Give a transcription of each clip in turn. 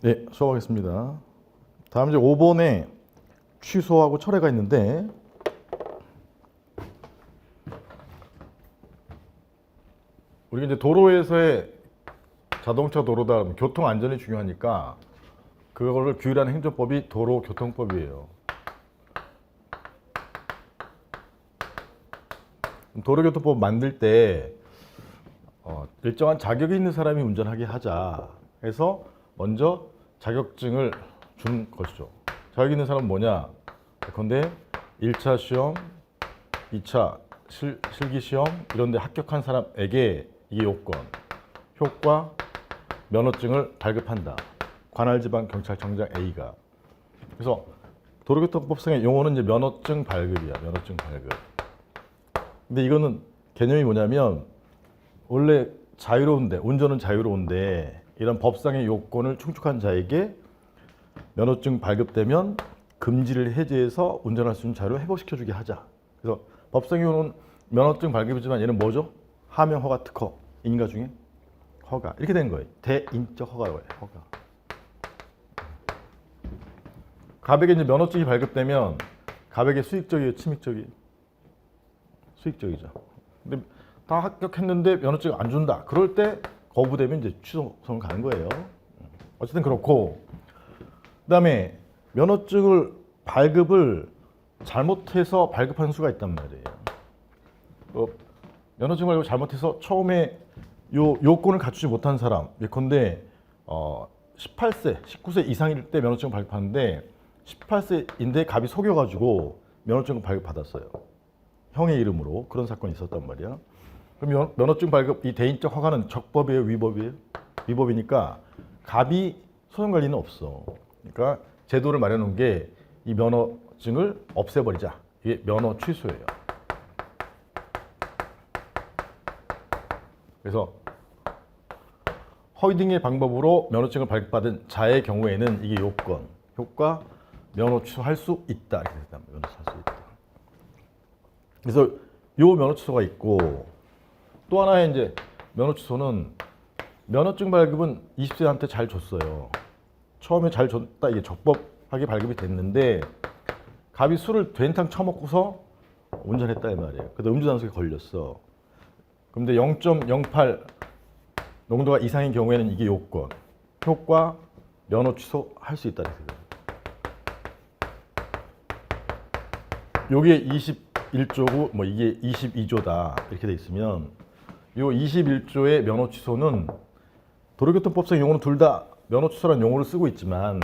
네, 수업하겠습니다. 다음 이제 5번에 취소하고 철회가 있는데 우리가 이제 도로에서의 자동차 도로다 교통 안전이 중요하니까 그거를 규율하는 행정법이 도로교통법이에요. 도로교통법 만들 때 일정한 자격이 있는 사람이 운전하게 하자 해서 먼저 자격증을 준 것이죠. 자격 있는 사람은 뭐냐? 예컨대 1차 시험, 2차 실기 시험 이런 데 합격한 사람에게 이게 요건, 효과, 면허증을 발급한다. 관할지방경찰청장 A가. 그래서 도로교통법상의 용어는 이제 면허증 발급이야. 면허증 발급. 근데 이거는 개념이 뭐냐면 원래 자유로운데, 운전은 자유로운데 이런 법상의 요건을 충족한 자에게 면허증 발급되면 금지를 해제해서 운전할 수 있는 자유를 회복시켜주게 하자. 그래서 법상의 요건은 면허증 발급이지만 얘는 뭐죠? 하명, 허가, 특허. 인가 중에 허가. 이렇게 된 거예요. 대인적 허가라고 해요. 허가. 갑에게 이제 면허증이 발급되면 갑에게 수익적이에요? 침익적이에요? 수익적이죠. 근데 다 합격했는데 면허증 안 준다. 그럴 때 거부되면 이제 취소선 가는 거예요. 어쨌든 그렇고, 그다음에 면허증을 발급을 잘못해서 발급하는 수가 있단 말이에요. 면허증 발급을 잘못해서 처음에 요건을 갖추지 못한 사람, 예컨대 18세, 19세 이상일 때 면허증을 발급하는데 18세인데 갑이 속여가지고 면허증을 발급받았어요. 형의 이름으로. 그런 사건이 있었단 말이야. 그럼 면허증 발급, 이 대인적 허가는 적법이에요? 위법이에요? 위법이니까 갑이 소송 관리는 없어. 그러니까 제도를 마련해 놓은 게 이 면허증을 없애버리자. 이게 면허 취소예요. 그래서 허위 등의 방법으로 면허증을 발급받은 자의 경우에는 이게 요건, 효과, 면허 취소할 수 있다. 이렇게 됐다. 면허 취소할 수 있다. 그래서 요 면허 취소가 있고, 또 하나의 이제 면허 취소는 면허증 발급은 20세한테 잘 줬어요. 처음에 잘 줬다. 이게 적법하게 발급이 됐는데 갑이 술을 된탕 처먹고서 운전했다 이 말이에요. 근데 음주단속에 걸렸어. 근데 0.08 농도가 이상인 경우에는 이게 요건, 효과, 면허 취소할 수 있다. 요게 21조고 뭐 이게 22조다 이렇게 돼 있으면 요 21조의 면허 취소는 도로교통법상 용어는 둘 다 면허 취소라는 용어를 쓰고 있지만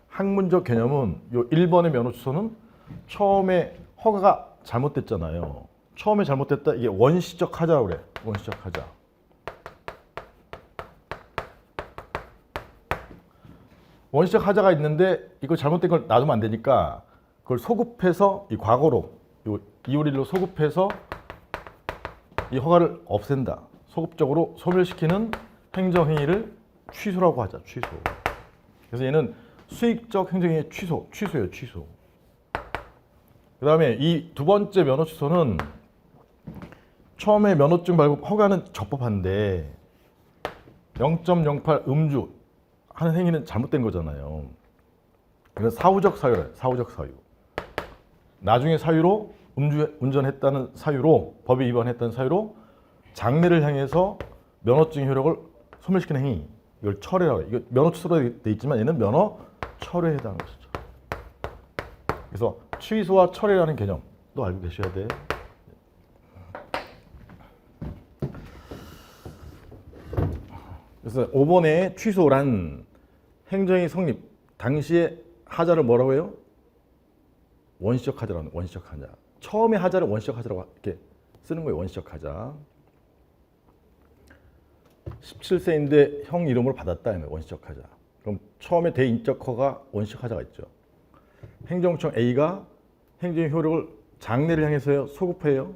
학문적 개념은 요 1번의 면허 취소는 처음에 허가가 잘못됐잖아요. 처음에 잘못됐다. 이게 원시적 하자라고 그래. 원시적 하자. 원시적 하자가 있는데 이거 잘못된 걸 놔두면 안 되니까 그걸 소급해서 이 과거로 요 2월 1일로 소급해서 이 허가를 없앤다. 소급적으로 소멸시키는 행정행위를 취소라고 하자. 취소. 그래서 얘는 수익적 행정행위 취소예요. 취소. 그 다음에 이 두 번째 면허 취소는 처음에 면허증 발급 허가는 적법한데 0.08 음주 하는 행위는 잘못된 거잖아요. 그래서 사후적 사유래. 사후적 사유. 나중에 사유로 운전했다는 사유로 법에 위반했다는 사유로 장래를 향해서 면허증 효력을 소멸시키는 행위. 이걸 철회라고 해요. 이거 면허 취소로 돼 있지만 얘는 면허 철회에 해당하는 것이죠. 그래서 취소와 철회라는 개념도 알고 계셔야 돼. 그래서 5번에 취소란 행정의 성립 당시에 하자를 뭐라고 해요? 원시적 하자라는 원시적 하자. 처음에 하자를 원시적 하자라고 이렇게 쓰는 거예요. 원시적 하자. 17세인데 형 이름으로 받았다. 원시적 하자. 그럼 처음에 대인적 허가 원시적 하자가 있죠. 행정청 A가 행정의 효력을 장래를 향해서요. 소급해요.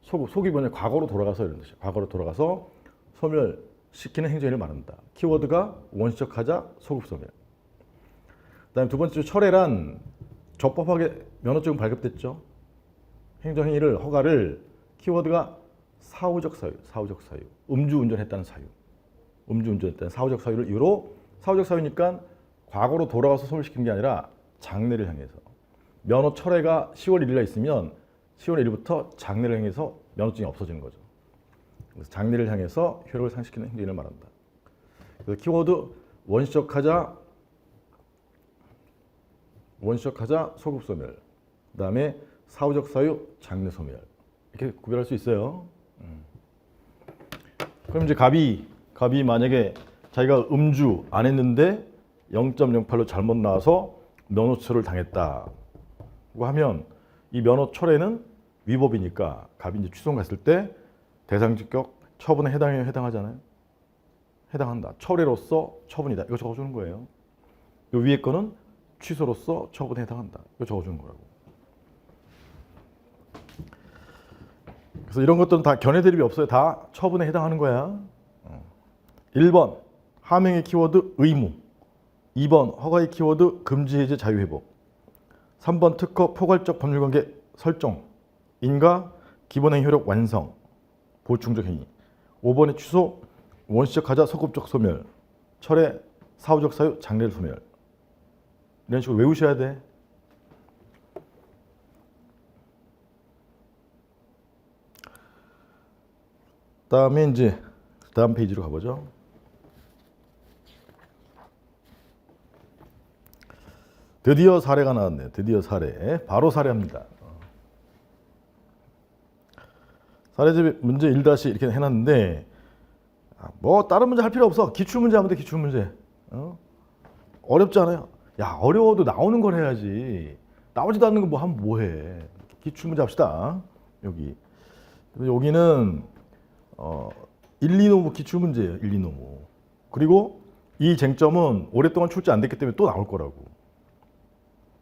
소급이 뭐냐? 과거로 돌아가서 이런 뜻이에요. 과거로 돌아가서 소멸시키는 행정행위를 말한다. 키워드가 원시적 하자, 소급 소멸. 그다음에 두 번째 철회란 적법하게 면허증 발급됐죠. 행정행위를 허가를 키워드가 사후적 사유, 사후적 사유. 음주운전했다는 사유. 음주운전했다는 사후적 사유를 이유로 사후적 사유니까 과거로 돌아가서 소멸시킨 게 아니라 장래를 향해서. 면허 철회가 10월 1일에 있으면 10월 1일부터 장래를 향해서 면허증이 없어지는 거죠. 그래서 장래를 향해서 효력을 상실시키는 행위를 말한다. 그래서 키워드 원시적하자, 소급 소멸. 그다음에 사후적 사유, 장래 소멸. 이렇게 구별할 수 있어요. 그럼 이제 갑이 만약에 자기가 음주 안 했는데 0.08로 잘못 나와서 면허철을 당했다고 하면 이 면허 철회는 위법이니까 갑이 이제 취소 갔을 때 대상직격 처분에 해당하잖아요. 해당한다. 철회로서 처분이다. 이거 적어주는 거예요. 이 위에 거는 취소로서 처분에 해당한다. 이거 적어주는 거라고. 그래서 이런 것들은 다 견해 대립이 없어요. 다 처분에 해당하는 거야. 1번 하명의 키워드 의무, 2번 허가의 키워드 금지 해제 자유회복, 3번 특허 포괄적 법률관계 설정, 인가 기본행위 효력 완성, 보충적 행위, 5번의 취소 원시적 하자 소급적 소멸, 철회 사후적 사유 장래 소멸. 이런 식으로 외우셔야 돼. 다음에 이제 다음 페이지로 가보죠. 드디어 사례가 나왔네요. 드디어 사례. 바로 사례합니다. 사례집 문제 1- 이렇게 해놨는데 뭐 다른 문제 할 필요 없어. 기출문제 하면 돼. 기출문제. 어렵지 않아요. 야, 어려워도 나오는 걸 해야지. 나오지도 않는 거 뭐 하면 뭐해. 기출문제 합시다. 여기는 1, 2노무 기출문제예요. 1, 2노무. 그리고 이 쟁점은 오랫동안 출제 안 됐기 때문에 또 나올 거라고.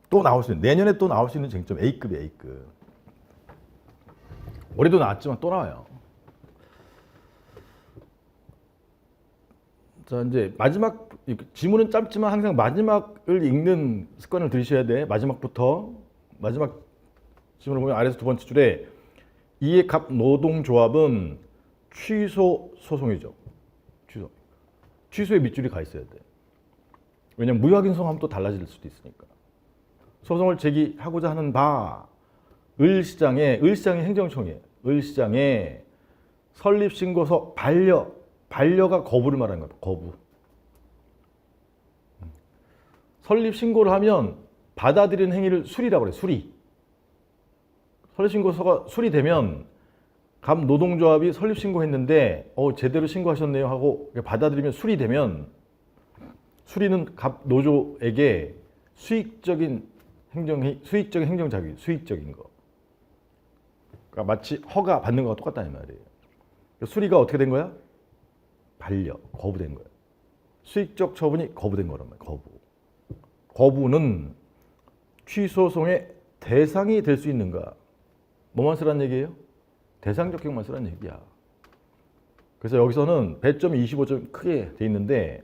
또 나올 수 있는, 내년에 또 나올 수 있는 쟁점 A급이에요. A급. 올해도 나왔지만 또 나와요. 자, 이제 마지막 지문은 짧지만 항상 마지막을 읽는 습관을 들이셔야 돼. 마지막 지문을 보면 아래에서 두 번째 줄에 이의 갑 노동조합은 취소 소송이죠. 취소의 밑줄이 가 있어야 돼. 왜냐면 무효확인소송하면 또 달라질 수도 있으니까. 소송을 제기하고자 하는 바 을시장의 행정청이에요. 을시장에 설립신고서 반려가 거부를 말하는 거예요. 거부. 설립신고를 하면 받아들이는 행위를 수리라고 그래요. 수리. 설립신고서가 수리되면 갑 노동조합이 설립신고했는데 제대로 신고하셨네요 하고 받아들이면 수리되면 수리는 갑 노조에게 수익적인 행정 자격, 수익적인 거. 그러니까 마치 허가 받는 거와 똑같다는 말이에요. 수리가 어떻게 된 거야? 거부된 거야. 수익적 처분이 거부된 거란 말이야. 거부는 취소송의 대상이 될 수 있는가? 뭐만 쓰란 얘기예요? 대상적 경우만 쓰란 얘기야. 그래서 여기서는 배점이 25점 크게 돼 있는데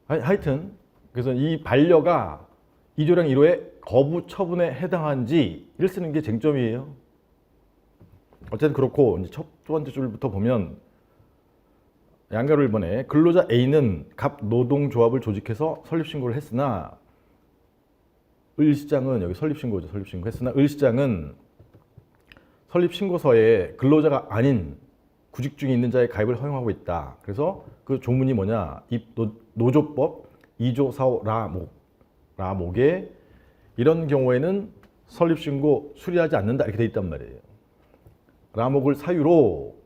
하여튼 그래서 이 반려가 2조량 1호의 거부 처분에 해당한지를 쓰는 게 쟁점이에요. 어쨌든 그렇고 이제 첫 번째 줄부터 보면 양가로 1번에 근로자 A는 갑 노동조합을 조직해서 설립신고를 했으나 을시장은 여기 설립신고죠. 설립신고 했으나 을시장은 설립신고서에 근로자가 아닌 구직 중에 있는 자의 가입을 허용하고 있다. 그래서 그 조문이 뭐냐? 이 노조법 2조 4호 라목에 이런 경우에는 설립신고 수리하지 않는다 이렇게 돼 있단 말이에요. 라목을 사유로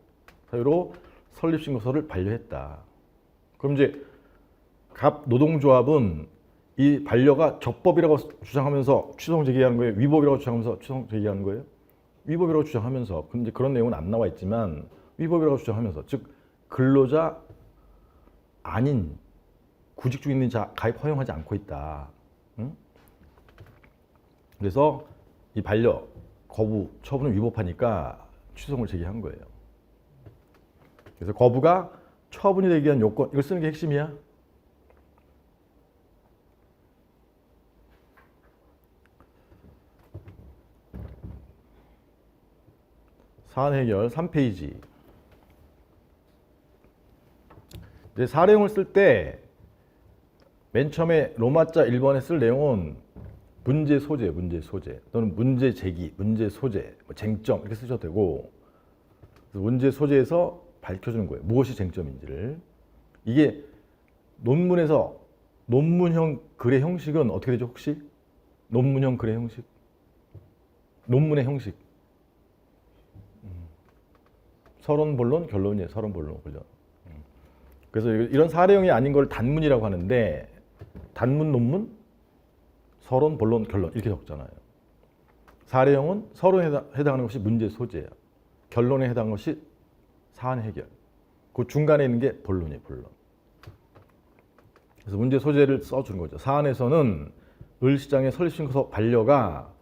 설립신고서를 반려했다. 그럼 이제 갑 노동조합은 이 반려가 적법이라고 주장하면서 취소송 제기하는 거예요? 위법이라고 주장하면서 취소송 제기하는 거예요? 위법이라고 주장하면서. 근데 그런 내용은 안 나와 있지만 위법이라고 주장하면서, 즉 근로자 아닌 구직 중에 있는 자 가입 허용하지 않고 있다. 응? 그래서 이 반려 거부 처분을 위법하니까 취소송을 제기한 거예요. 그래서 거부가 처분이 되기 위한 요건, 이걸 쓰는 게 핵심이야. 사안 해결 3페이지. 이제 사례용을 쓸 때 맨 처음에 로마자 1번에 쓸 내용은 문제 소재 또는 문제 제기, 문제 소재, 뭐 쟁점 이렇게 쓰셔도 되고 문제 소재에서 밝혀주는 거예요. 무엇이 쟁점인지를. 이게 논문에서 논문형 글의 형식은 어떻게 되죠 혹시? 논문형 글의 형식? 논문의 형식. 서론, 본론, 결론이에요. 서론, 본론, 결론. 그래서 이런 사례형이 아닌 걸 단문이라고 하는데 단문, 논문, 서론, 본론, 결론 이렇게 적잖아요. 사례형은 서론에 해당하는 것이 문제 소재예요. 결론에 해당하는 것이 사안 해결. 그 중간에 있는 게 본론이에요. 본론. 그래서 문제 소재를 써주는 거죠. 사안에서는 을시장의 설립신고서 반려가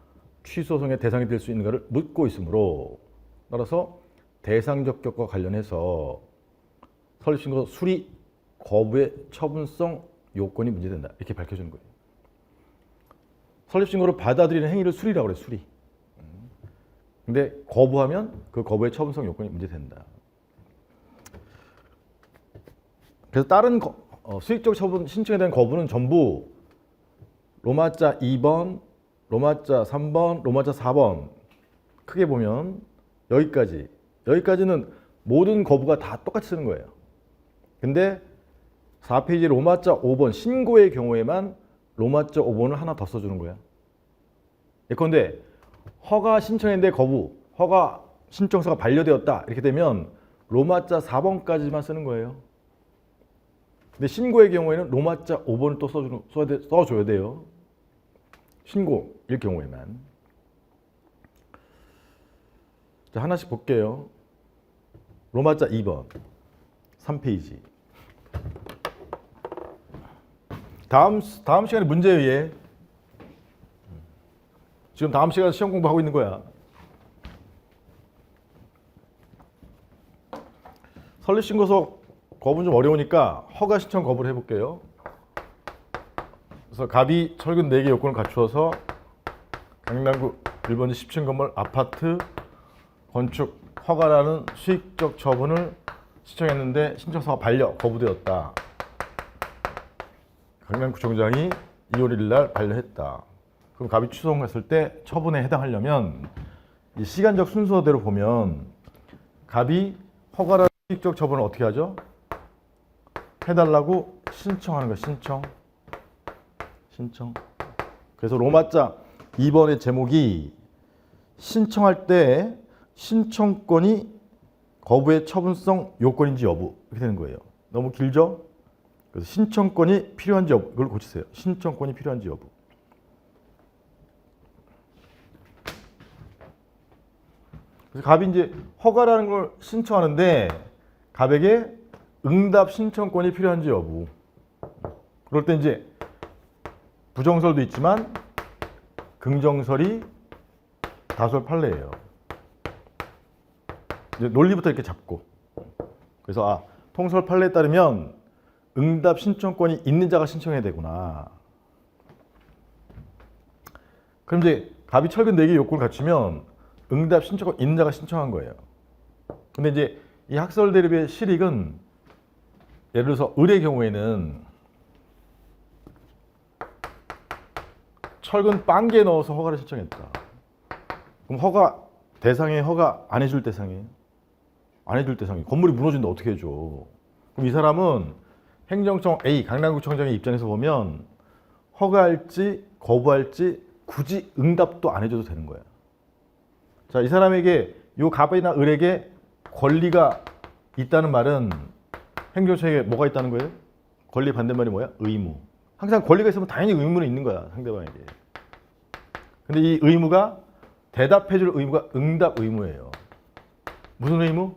취소송의 대상이 될 수 있는가를 묻고 있으므로 따라서 대상적 격과 관련해서 설립신고서 수리 거부의 처분성 요건이 문제된다. 이렇게 밝혀주는 거예요. 설립신고를 받아들이는 행위를 수리라고 그래요. 수리. 근데 거부하면 그 거부의 처분성 요건이 문제된다. 그래서 다른 수익적 처분 신청에 대한 거부는 전부 로마자 2번, 로마자 3번, 로마자 4번 크게 보면 여기까지는 모든 거부가 다 똑같이 쓰는 거예요. 근데 4페이지 로마자 5번 신고의 경우에만 로마자 5번을 하나 더 써주는 거야. 예컨대 허가 신청했는데 거부, 허가 신청서가 반려되었다 이렇게 되면 로마자 4번까지만 쓰는 거예요. 근데 신고의 경우에는 로마자 5번을 또 써줘야 돼요. 신고일 경우에만. 자, 하나씩 볼게요. 로마자 2번 3페이지. 다음 시간에 문제에 의해 지금 다음 시간에 시험 공부하고 있는 거야. 설립신고서 거부는 좀 어려우니까 허가 신청 거부를 해볼게요. 그래서 갑이 철근 4개 요건을 갖추어서 강남구 1번지 10층 건물 아파트 건축 허가라는 수익적 처분을 신청했는데 신청서가 반려 거부되었다. 강남구청장이 2월 1일 날 반려했다. 그럼 갑이 취소했을 때 처분에 해당하려면 이 시간적 순서대로 보면 갑이 허가라는 수익적 처분을 어떻게 하죠? 해달라고 신청하는 거예요. 신청. 그래서 로마자 2번의 제목이 신청할 때 신청권이 거부의 처분성 요건인지 여부 이렇게 되는 거예요. 너무 길죠? 그래서 신청권이 필요한지 여부 이걸 고치세요. 신청권이 필요한지 여부. 그래서 갑이 이제 허가라는 걸 신청하는데 갑에게 응답 신청권이 필요한지 여부. 그럴 때 이제 부정설도 있지만 긍정설이 다솔 판례예요. 이제 논리부터 이렇게 잡고. 그래서 통설 판례에 따르면 응답 신청권이 있는 자가 신청해야 되구나. 그럼 이제 갑이 철근 4개 요건을 갖추면 응답 신청권 있는 자가 신청한 거예요. 근데 이제 이 학설 대립의 실익은 예를 들어서 을의 경우에는 철근 빵개에 넣어서 허가를 신청했다. 그럼 허가 대상에 허가 안 해줄 대상이에요? 안 해줄 대상이 건물이 무너진다 어떻게 해줘? 그럼 이 사람은 행정청 A 강남구청장의 입장에서 보면 허가할지 거부할지 굳이 응답도 안 해줘도 되는 거야. 자, 이 사람에게 요 갑이나 을에게 권리가 있다는 말은 행정청에게 뭐가 있다는 거예요? 권리 반대말이 뭐야? 의무. 항상 권리가 있으면 당연히 의무는 있는 거야 상대방에게. 근데 이 의무가 대답해줄 의무가 응답 의무예요. 무슨 의무?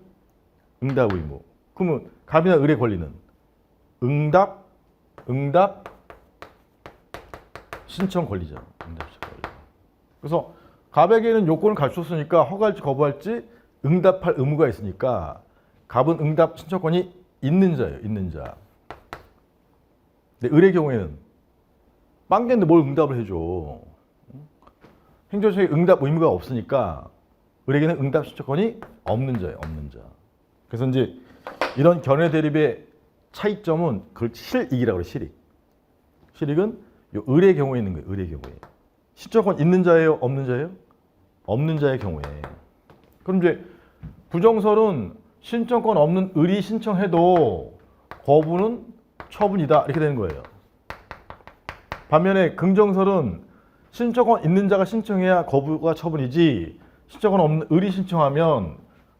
응답 의무. 그러면 갑이나 을의 권리는 응답 신청 권리죠. 응답 신청 권리. 그래서 갑에게는 요건을 갖췄으니까 허가할지 거부할지 응답할 의무가 있으니까 갑은 응답 신청권이 있는 자예요. 있는 자. 근데 을의 경우에는 빵개인데 뭘 응답을 해줘. 행정청에 응답 의무가 없으니까 을에게는 응답 신청권이 없는 자예요. 없는 자. 그래서 이제 이런 견해 대립의 차이점은 그걸 실익이라고 그래. 실익은 요 을의 경우에 있는 거예요. 을의 경우에. 신청권 있는 자예요? 없는 자예요? 없는 자의 경우에. 그럼 이제 부정설은 신청권 없는 을이 신청해도 거부는 처분이다 이렇게 되는 거예요. 반면에 긍정설은 신청권 있는 자가 신청해야 거부가 처분이지 신청권 없는 을이 신청하면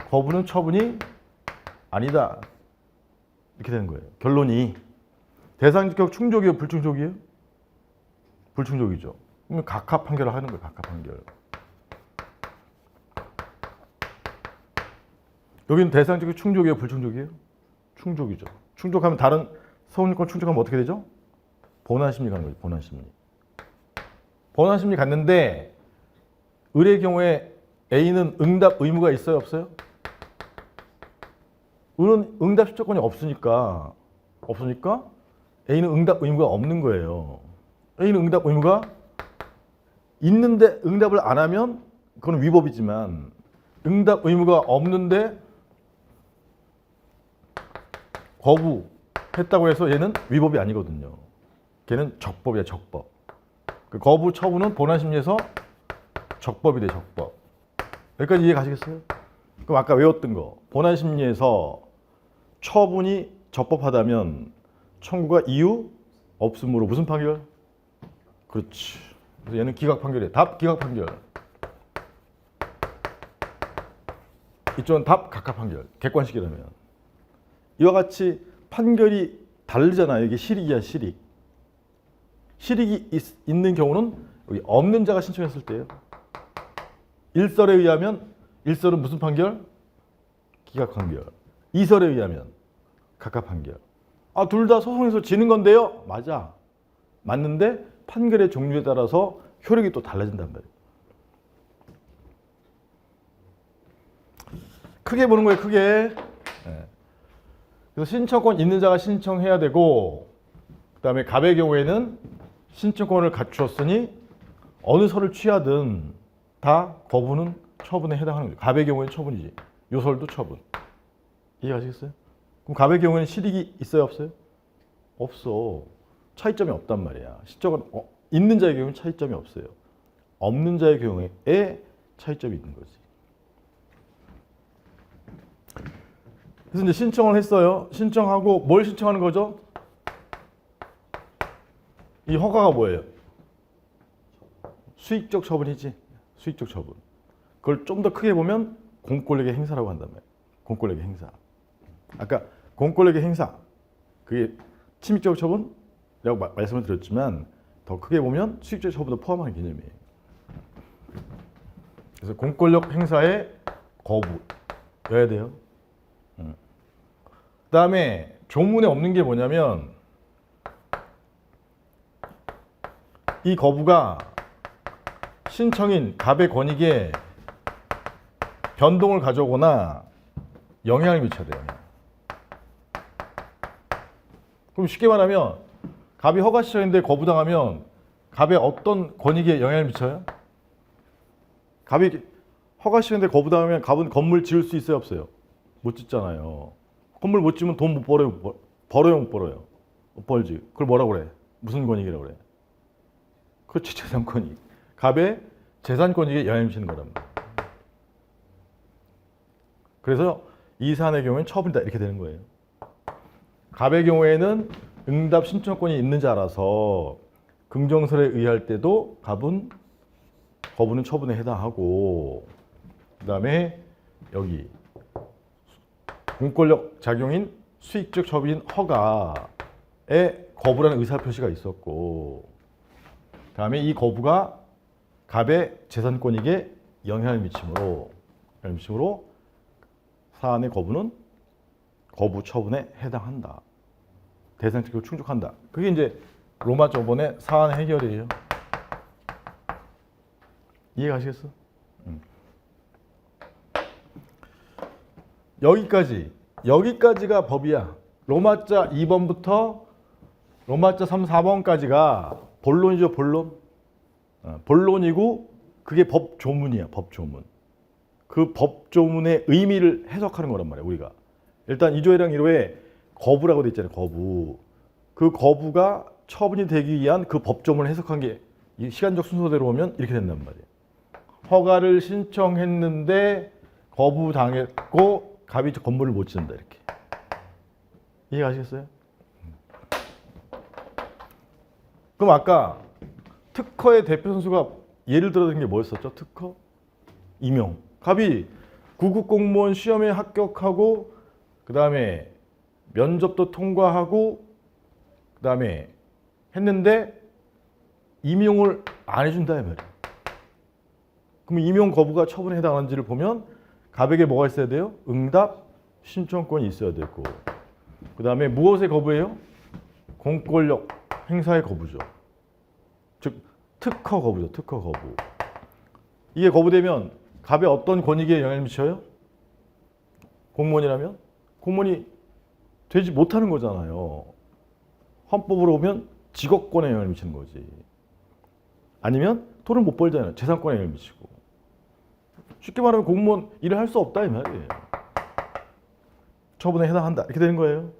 거부는 처분이 아니다 이렇게 되는 거예요. 결론이 대상직격 충족이에요? 불충족이에요? 불충족이죠. 그러면 각하 판결을 하는 거예요. 각하 판결. 여기는 대상직격 충족이에요? 불충족이에요? 충족이죠. 충족하면 다른 서운권 충족하면 어떻게 되죠? 본안심리 가는 거죠. 본안심리. 본안심리 갔는데 을의 경우에 A는 응답 의무가 있어요? 없어요? 을은 응답 신청권이 없으니까 A는 응답 의무가 없는 거예요. A는 응답 의무가 있는데 응답을 안 하면 그건 위법이지만 응답 의무가 없는데 거부했다고 해서 얘는 위법이 아니거든요. 걔는 적법이야, 적법. 그 거부 처분은 본안심리에서 적법이 돼, 적법. 여기까지 이해 가시겠어요? 그럼 아까 외웠던 거. 본안심리에서 처분이 적법하다면 청구가 이유 없음으로 무슨 판결? 그렇지. 그래서 얘는 기각 판결이에요. 답 기각 판결. 이쪽은 답 각하 판결. 객관식이라면. 이와 같이 판결이 다르잖아요. 이게 실익이야, 실익. 실익이 있는 경우는 여기 없는 자가 신청했을 때예요. 일설에 의하면 일설은 무슨 판결? 기각 판결. 이설에 의하면 각하 판결. 아, 둘 다 소송에서 지는 건데요? 맞아. 맞는데 판결의 종류에 따라서 효력이 또 달라진단 말이에요. 크게 보는 거예요, 크게. 네. 그래서 신청권 있는 자가 신청해야 되고 그다음에 갑의 경우에는 신청권을 갖추었으니 어느 설을 취하든 다 거부는 처분에 해당하는 거죠. 갑의 경우에는 처분이지. 요설도 처분. 이해가시겠어요? 그럼 갑의 경우에는 실익이 있어요, 없어요? 없어. 차이점이 없단 말이야. 신청은 있는 자의 경우는 차이점이 없어요. 없는 자의 경우에 차이점이 있는 거지. 그래서 이제 신청을 했어요. 신청하고 뭘 신청하는 거죠? 이 허가가 뭐예요? 수익적 처분이지. 수익적 처분. 그걸 좀 더 크게 보면 공권력의 행사라고 한단 말이에요. 공권력의 행사. 아까 공권력의 행사. 그게 침입적 처분이라고 말씀을 드렸지만 더 크게 보면 수익적 처분도 포함하는 개념이에요. 그래서 공권력 행사의 거부여야 돼요. 그 다음에 조문에 없는 게 뭐냐면 이 거부가 신청인 갑의 권익에 변동을 가져오거나 영향을 미쳐야 돼요. 그럼 쉽게 말하면 갑이 허가 신청인데 거부당하면 갑의 어떤 권익에 영향을 미쳐요? 갑이 허가 신청인데 거부당하면 갑은 건물 지을 수 있어요, 없어요? 못 짓잖아요. 건물 못 지으면 돈 못 벌어요, 벌어요, 못 벌어요? 못 벌지. 그걸 뭐라고 그래? 무슨 권익이라고 그래? 그렇지, 재산권익. 갑의 재산권익에 영향을 미치는 거란 말이에요. 그래서 이 사안의 경우에는 처분이다 이렇게 되는 거예요. 갑의 경우에는 응답 신청권이 있는 자라서 긍정설에 의할 때도 갑은 거부는 처분에 해당하고 그 다음에 여기 공권력 작용인 수익적 처분인 허가에 거부라는 의사표시가 있었고 그 다음에 이 거부가 갑의 재산권익에 영향을 미치므로 사안의 거부는 거부 처분에 해당한다. 대상특격을 충족한다. 그게 이제 로마 저번의 사안 해결이에요. 이해가시겠어? 여기까지가 법이야. 로마자 2번부터 로마자 3, 4번까지가 본론이죠, 본론. 본론이고 그게 법조문이야, 법조문. 그 법조문의 의미를 해석하는 거란 말이야, 우리가. 일단 2조회랑 1호에 거부라고 돼 있잖아요. 거부. 그 거부가 처분이 되기 위한 그 법조문을 해석한 게 이 시간적 순서대로 보면 이렇게 된단 말이에요. 허가를 신청했는데 거부당했고 갑이 건물을 못 짓는다 이렇게. 이해가시겠어요? 그럼 아까 특허의 대표 선수가 예를 들어든 게 뭐였었죠? 특허? 임용. 갑이 구급 공무원 시험에 합격하고 그 다음에 면접도 통과하고 그 다음에 했는데 임용을 안 해준다 이 말이에요. 그럼 임용 거부가 처분에 해당하는지를 보면 갑에게 뭐가 있어야 돼요? 응답 신청권이 있어야 되고 그 다음에 무엇의 거부예요? 공권력 행사의 거부죠. 즉 특허 거부죠. 특허 거부. 이게 거부되면 갑의 어떤 권익에 영향을 미쳐요? 공무원이라면? 공무원이 되지 못하는 거잖아요. 헌법으로 보면 직업권에 영향을 미치는 거지. 아니면 돈을 못 벌잖아요. 재산권에 영향을 미치고. 쉽게 말하면 공무원 일을 할 수 없다 이 말이에요. 처분에 해당한다 이렇게 되는 거예요.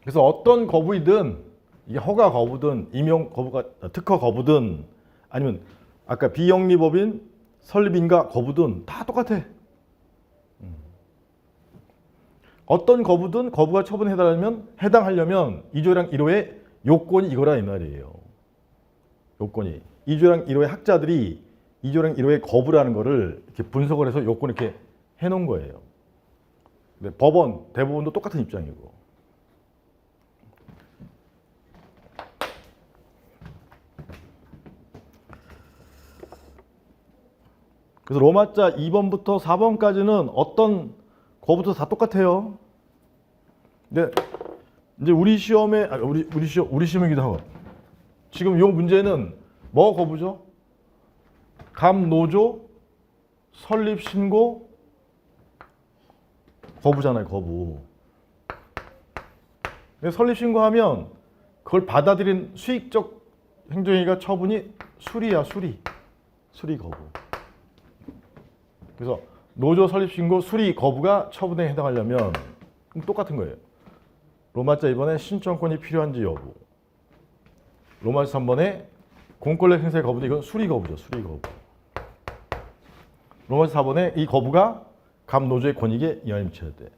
그래서 어떤 거부이든 이게 허가 거부든 임용 거부가 특허 거부든 아니면 아까 비영리법인 설립인가 거부든 다 똑같아. 어떤 거부든 거부가 처분에 해당하려면 2조랑 1호의 요건이 이거라 이 말이에요. 요건이 2조랑 1호의 학자들이 2조랑 1호의 거부라는 거를 이렇게 분석을 해서 요건 이렇게 해놓은 거예요. 근데 법원, 대법원도 똑같은 입장이고. 그래서 로마자 2번부터 4번까지는 어떤 거부도 다 똑같아요. 근데 이제 우리 시험에 우리 시험이기도 하고 지금 이 문제는 뭐 거부죠? 갑노조 설립 신고 거부잖아요. 거부. 설립 신고하면 그걸 받아들인 수익적 행정행위가 처분이 수리야. 수리 거부. 그래서 노조 설립 신고 수리 거부가 처분에 해당하려면 똑같은 거예요. 로마자 2번에 신청권이 필요한지 여부. 로마자 3번에 공권력 행사의 거부도 이건 수리 거부죠. 수리 거부. 로마자 4번에 이 거부가 갑 노조의 권익에 영향을 미쳐야 돼.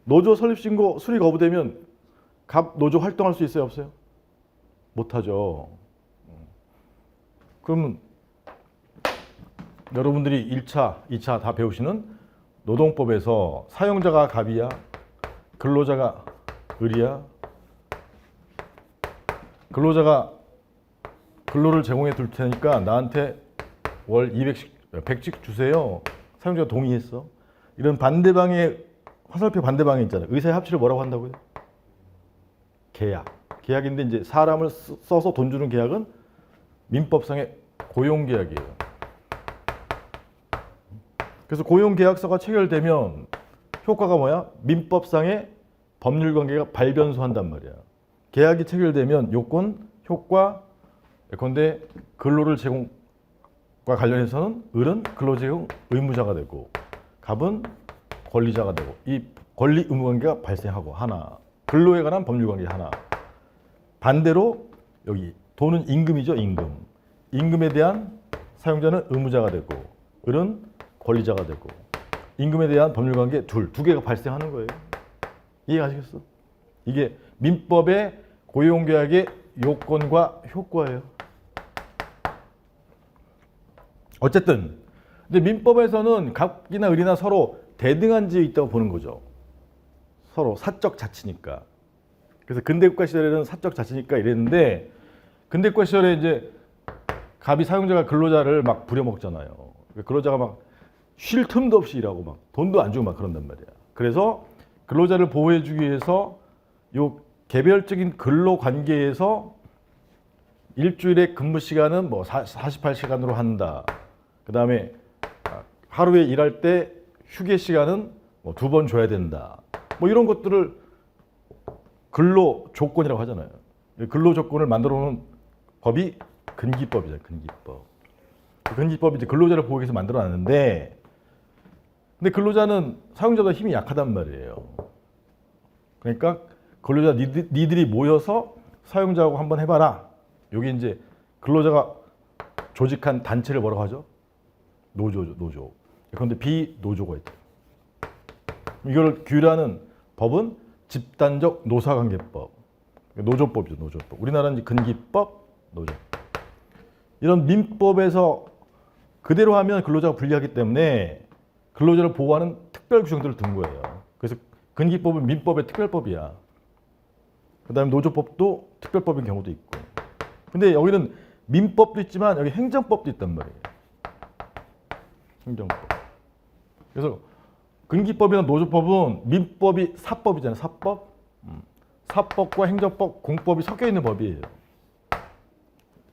노조 설립 신고 수리 거부되면 갑 노조 활동할 수 있어요, 없어요? 못하죠. 그럼 여러분들이 1차, 2차 다 배우시는 노동법에서 사용자가 갑이야, 근로자가 을이야. 근로자가 근로를 제공해 둘 테니까 나한테 월 200씩, 100씩 주세요. 사용자가 동의했어. 이런 반대방의 화살표 반대방에 있잖아요. 의사의 합치를 뭐라고 한다고요? 계약. 계약인데 이제 사람을 써서 돈 주는 계약은 민법상의 고용계약이에요. 그래서 고용계약서가 체결되면 효과가 뭐야? 민법상의 법률관계가 발변소한단 말이야. 계약이 체결되면 요건, 효과, 예컨대 근로를 제공과 관련해서는 을은 근로제공 의무자가 되고 갑은 권리자가 되고 이 권리 의무관계가 발생하고 하나. 근로에 관한 법률관계 하나. 반대로 여기 돈은 임금이죠. 임금. 임금에 대한 사용자는 의무자가 되고 을은 권리자가 되고 임금에 대한 법률관계 두 개가 발생하는 거예요. 이해가시겠어? 이게 민법의 고용계약의 요건과 효과예요. 어쨌든 근데 민법에서는 갑이나 을이나 서로 대등한 지에 있다고 보는 거죠. 서로 사적 자치니까. 그래서 근대국가 시절에는 사적 자치니까 이랬는데 근대국가 시절에 이제 갑이 사용자가 근로자를 막 부려먹잖아요. 근로자가 막 쉴 틈도 없이 일하고 막 돈도 안 주고 막 그런단 말이야. 그래서 근로자를 보호해주기 위해서 요 개별적인 근로 관계에서 일주일의 근무 시간은 뭐 48시간으로 한다. 그 다음에 하루에 일할 때 휴게 시간은 뭐 2번 줘야 된다. 뭐 이런 것들을 근로 조건이라고 하잖아요. 근로 조건을 만들어 놓은 법이 근기법이잖아요. 근기법. 근기법이 이제 근로자를 보호하기 위해서 만들어 놨는데 근데 근로자는 사용자보다 힘이 약하단 말이에요. 그러니까 근로자 니들이 모여서 사용자하고 한번 해봐라. 여기 이제 근로자가 조직한 단체를 뭐라고 하죠? 노조죠, 노조. 그런데 비노조가 있다. 이걸 규율하는 법은 집단적 노사관계법, 노조법이죠, 노조법. 우리나라는 근기법, 노조법. 이런 민법에서 그대로 하면 근로자가 불리하기 때문에 근로자를 보호하는 특별 규정들을 둔 거예요. 그래서 근기법은 민법의 특별법이야. 그 다음에 노조법도 특별법인 경우도 있고. 근데 여기는 민법도 있지만 여기 행정법도 있단 말이에요. 행정법. 그래서 근기법이나 노조법은 민법이 사법이잖아요. 사법. 사법과 행정법, 공법이 섞여 있는 법이에요.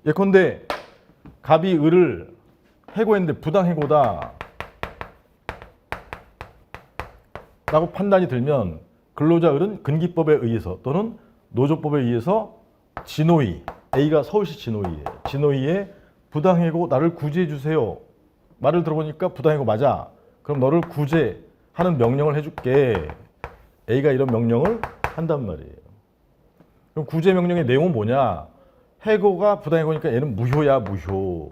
예컨대 갑이 을을 해고했는데 부당해고다 라고 판단이 들면 근로자 을은 근기법에 의해서 또는 노조법에 의해서 진호위, A가 서울시 진호위예요. 진호위에 부당해고 나를 구제해 주세요. 말을 들어보니까 부당해고 맞아. 그럼 너를 구제하는 명령을 해줄게. A가 이런 명령을 한단 말이에요. 그럼 구제 명령의 내용은 뭐냐? 해고가 부당해고니까 얘는 무효야, 무효.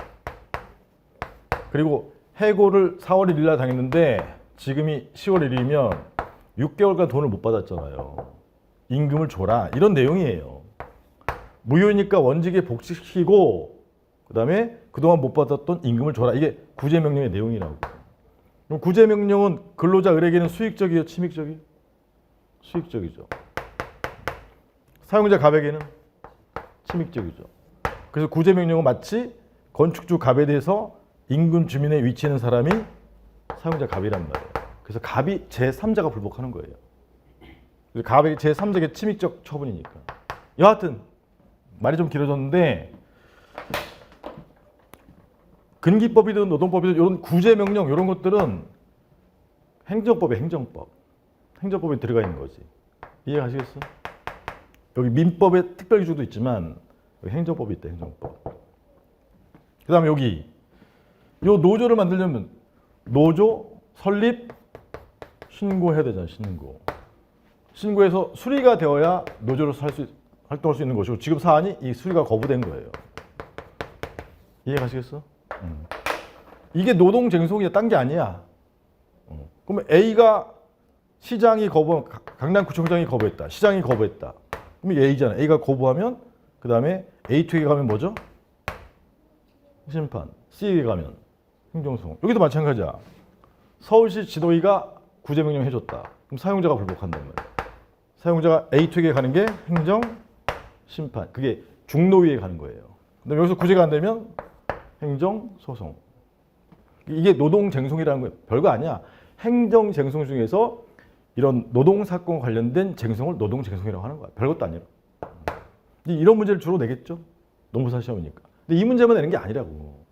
그리고 해고를 4월 1일 날 당했는데 지금이 10월 1일이면 6개월간 돈을 못 받았잖아요. 임금을 줘라. 이런 내용이에요. 무효니까 원직에 복직시키고 그다음에 그동안 못 받았던 임금을 줘라. 이게 구제명령의 내용이라고. 그럼 구제명령은 근로자 을에게는 수익적이에요, 침익적이에요? 수익적이죠. 사용자 갑에게는 침익적이죠. 그래서 구제명령은 마치 건축주 갑에 대해서 인근 주민에 위치해 있는 사람이 사용자 갑이란 말이에요. 그래서 갑이 제3자가 불복하는 거예요. 그래서 갑의 제3자의 침익적 처분이니까. 여하튼 말이 좀 길어졌는데 근기법이든 노동법이든 이런 구제명령 이런 것들은 행정법에 행정법. 행정법에 들어가 있는 거지. 이해가시겠어? 여기 민법의 특별규정도 있지만 여기 행정법이 있다. 행정법. 그 다음에 여기 요 노조를 만들려면 노조 설립 신고해야 되잖아. 신고해서 수리가 되어야 노조로서 활동할 수 있는 것이고 지금 사안이 이 수리가 거부된 거예요. 이해가시겠어? 이게 노동쟁송이야. 딴 게 아니야. 그러면 A가 시장이 강남구청장이 거부했다. 시장이 거부했다. 그럼 A잖아. A가 거부하면 그 다음에 A2에게 가면 뭐죠? 심판. C에게 가면 행정소송. 여기도 마찬가지야. 서울시 지도위가 구제명령 해줬다. 그럼 사용자가 불복한단 말이야. 사용자가 A2에게 가는 게 행정심판. 그게 중노위에 가는 거예요. 근데 여기서 구제가 안 되면 행정소송. 이게 노동쟁송이라는 거예요. 별거 아니야. 행정쟁송 중에서 이런 노동사건 관련된 쟁송을 노동쟁송이라고 하는 거야. 별것도 아니라. 이런 문제를 주로 내겠죠. 농부사 시험이니까. 근데 이 문제만 내는 게 아니라고.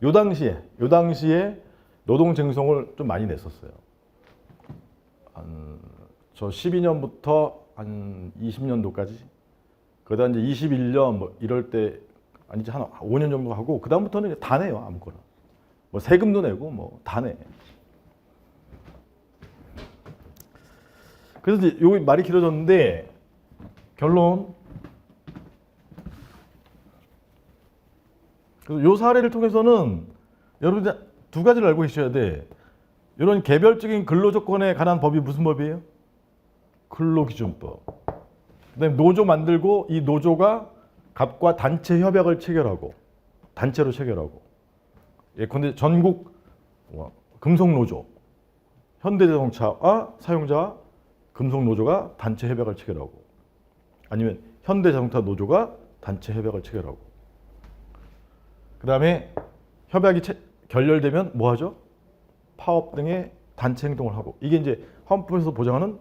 요 당시에 노동쟁송을 좀 많이 냈었어요. 저 12년부터 한 20년도까지. 그다음 이제 21년 뭐 이럴 때 아니지 한 5년 정도 하고 그 다음부터는 다 내요. 아무거나. 뭐 세금도 내고 뭐 다 내. 그래서 이제 여기 말이 길어졌는데 결론. 그래서 요 사례를 통해서는 여러분들 두 가지를 알고 계셔야 돼. 이런 개별적인 근로조건에 관한 법이 무슨 법이에요? 근로기준법. 그다음에 노조 만들고 이 노조가 갑과 단체 협약을 체결하고 단체로 체결하고. 예컨대 전국 금속노조 현대자동차와 사용자 금속노조가 단체 협약을 체결하고 아니면 현대자동차 노조가 단체 협약을 체결하고 그 다음에 협약이 결렬되면 뭐 하죠? 파업 등의 단체 행동을 하고 이게 이제 헌법에서 보장하는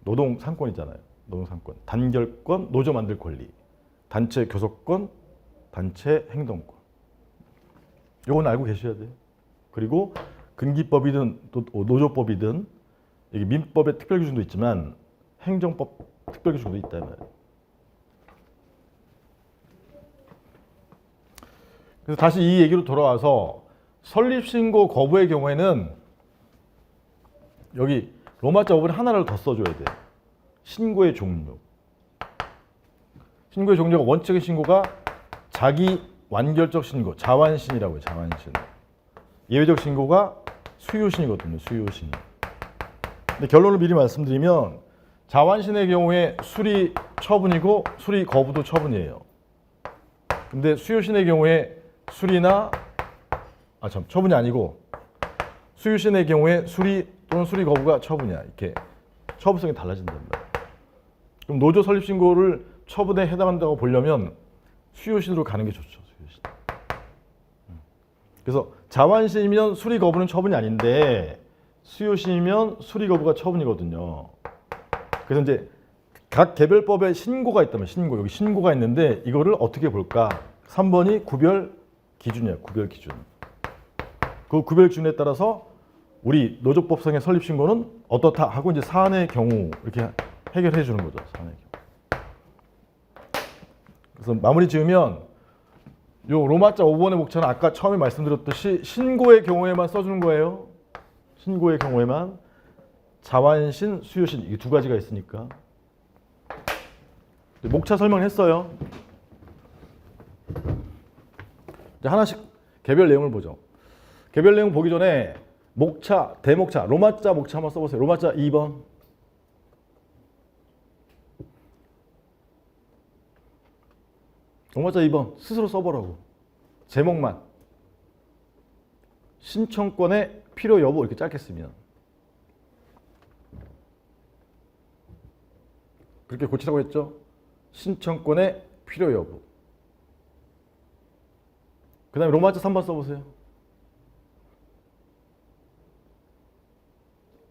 노동상권이잖아요. 노동상권. 단결권, 노조 만들 권리. 단체 교섭권, 단체 행동권. 요건 알고 계셔야 돼요. 그리고 근기법이든 노조법이든 여기 민법의 특별규정도 있지만 행정법 특별규정도 있다 말이에요. 그래서 다시 이 얘기로 돌아와서 설립신고 거부의 경우에는 여기 로마자 5번에 하나를 더 써줘야 돼. 신고의 종류. 신고의 종류가 원칙의 신고가 자기 완결적 신고, 자완신이라고 해요. 자완신. 예외적 신고가 수요신이거든요. 수요신. 근데 결론을 미리 말씀드리면 자완신의 경우에 수리 처분이고 수리 거부도 처분이에요. 근데 수요신의 경우에 수리나 처분이 아니고 수요신의 경우에 수리 또는 수리 거부가 처분이야. 이렇게 처분성이 달라진단 말이야. 그럼 노조 설립 신고를 처분에 해당한다고 보려면 수요신으로 가는 게 좋죠. 수요신. 그래서 자완신이면 수리 거부는 처분이 아닌데 수요신이면 수리 거부가 처분이거든요. 그래서 이제 각 개별법에 신고가 있다면 신고, 여기 신고가 있는데 이거를 어떻게 볼까? 3번이 구별 기준이에요. 구별 기준. 그 구별 기준에 따라서 우리 노조법상의 설립 신고는 어떻다 하고 이제 사안의 경우 이렇게 해결해 주는 거죠. 사안의 경우. 그래서 마무리 지으면 요 로마자 5번의 목차는 아까 처음에 말씀드렸듯이 신고의 경우에만 써주는 거예요. 신고의 경우에만 자완신, 수요신 이게 두 가지가 있으니까 목차 설명했어요. 이제 하나씩 개별 내용을 보죠. 개별 내용 보기 전에 목차, 대목차, 로마자 목차 한번 써보세요. 로마자 2번. 로마자 2번 스스로 써보라고. 제목만. 신청권의 필요 여부 이렇게 짧게 쓰면. 그렇게 고치라고 했죠. 신청권의 필요 여부. 그 다음에 로마자 3번 써보세요.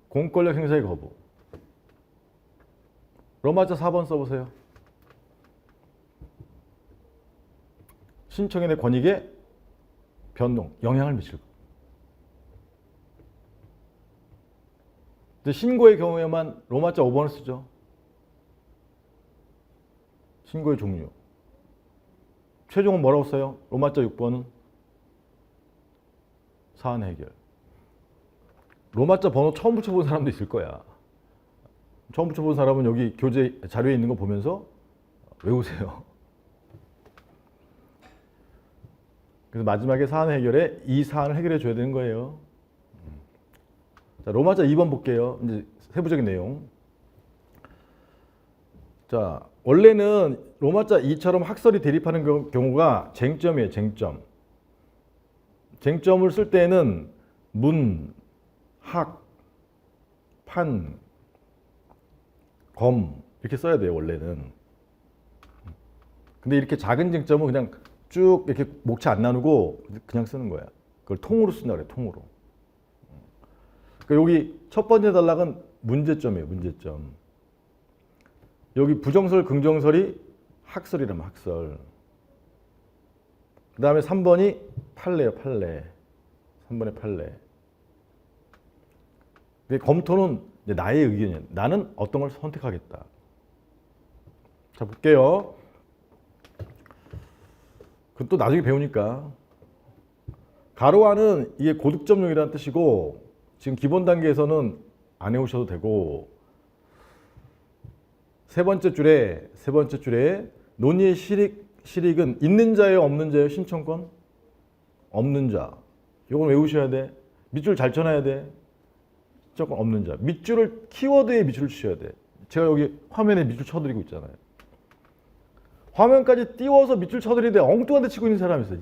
공권력 행사의 거부. 로마자 4번 써보세요. 신청인의 권익에 변동, 영향을 미칠 것. 신고의 경우에만 로마자 5번을 쓰죠. 신고의 종류. 최종은 뭐라고 써요? 로마자 6번은 사안 해결. 로마자 번호 처음 붙여본 사람도 있을 거야. 처음 붙여본 사람은 여기 교재 자료에 있는 거 보면서 외우세요. 그래서 마지막에 사안 해결에 이 사안을 해결해 줘야 되는 거예요. 자, 로마자 2번 볼게요. 이제 세부적인 내용. 자, 원래는 로마자 2처럼 학설이 대립하는 경우가 쟁점이에요. 쟁점. 쟁점을 쓸 때는 문, 학, 판, 검 이렇게 써야 돼요. 원래는. 근데 이렇게 작은 쟁점은 그냥 쭉 이렇게 목차 안 나누고 그냥 쓰는 거야. 그걸 통으로 쓴다 그래. 통으로. 그러니까 여기 첫 번째 단락은 문제점이에요. 문제점. 여기 부정설, 긍정설이 학설이라면 학설. 그 다음에 3번이 판례예요. 판례. 3번의 판례. 검토는 이제 나의 의견이에요. 나는 어떤 걸 선택하겠다. 자, 볼게요. 그건 또 나중에 배우니까. 가로화는 이게 고득점용이라는 뜻이고 지금 기본 단계에서는 안 해오셔도 되고 세 번째 줄에 논의의 실익은 있는 자예요, 없는 자예요? 신청권? 없는 자. 이건 외우셔야 돼. 밑줄 잘 쳐놔야 돼. 신청권 없는 자. 밑줄을 키워드에 밑줄을 치셔야 돼. 제가 여기 화면에 밑줄 쳐드리고 있잖아요. 화면까지 띄워서 밑줄 쳐드리는데 엉뚱한 데 치고 있는 사람이 있어요.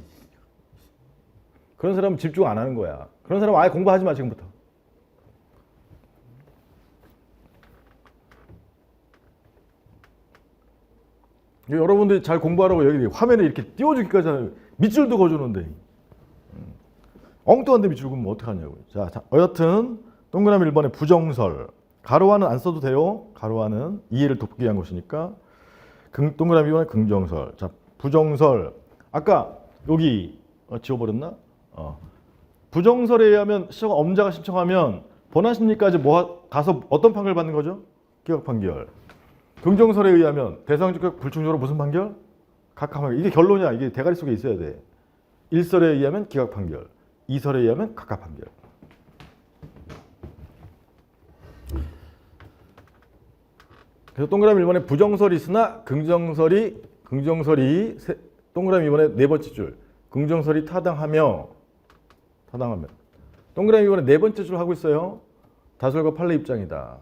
그런 사람은 집중 안 하는 거야. 그런 사람은 아예 공부하지 마, 지금부터. 여러분들이 잘 공부하라고 여기 화면에 이렇게 띄워주기까지 하는 밑줄도 거주는데 엉뚱한 데 밑줄 그으면 어떡하냐고요. 자, 여하튼 동그라미 1번에 부정설. 가로화는 안 써도 돼요. 가로화는 이해를 돕기 위한 것이니까. 동그라미 2번에 긍정설. 자, 부정설. 아까 여기 지워버렸나? 부정설에 의하면 엄자가 신청하면 본안심리까지 가서 어떤 판결 받는 거죠? 기각 판결. 긍정설에 의하면 대상적격 불충족으로 무슨 판결? 각하 판결. 이게 결론이야. 이게 대가리 속에 있어야 돼. 1설에 의하면 기각 판결. 이설에 의하면 각각 판결. 그래서 동그라미 1번에 부정설이 있으나 긍정설이 동그라미 2번에 네 번째 줄 긍정설이 타당하면 동그라미 2번에 네 번째 줄 하고 있어요. 다설과 판례 입장이다.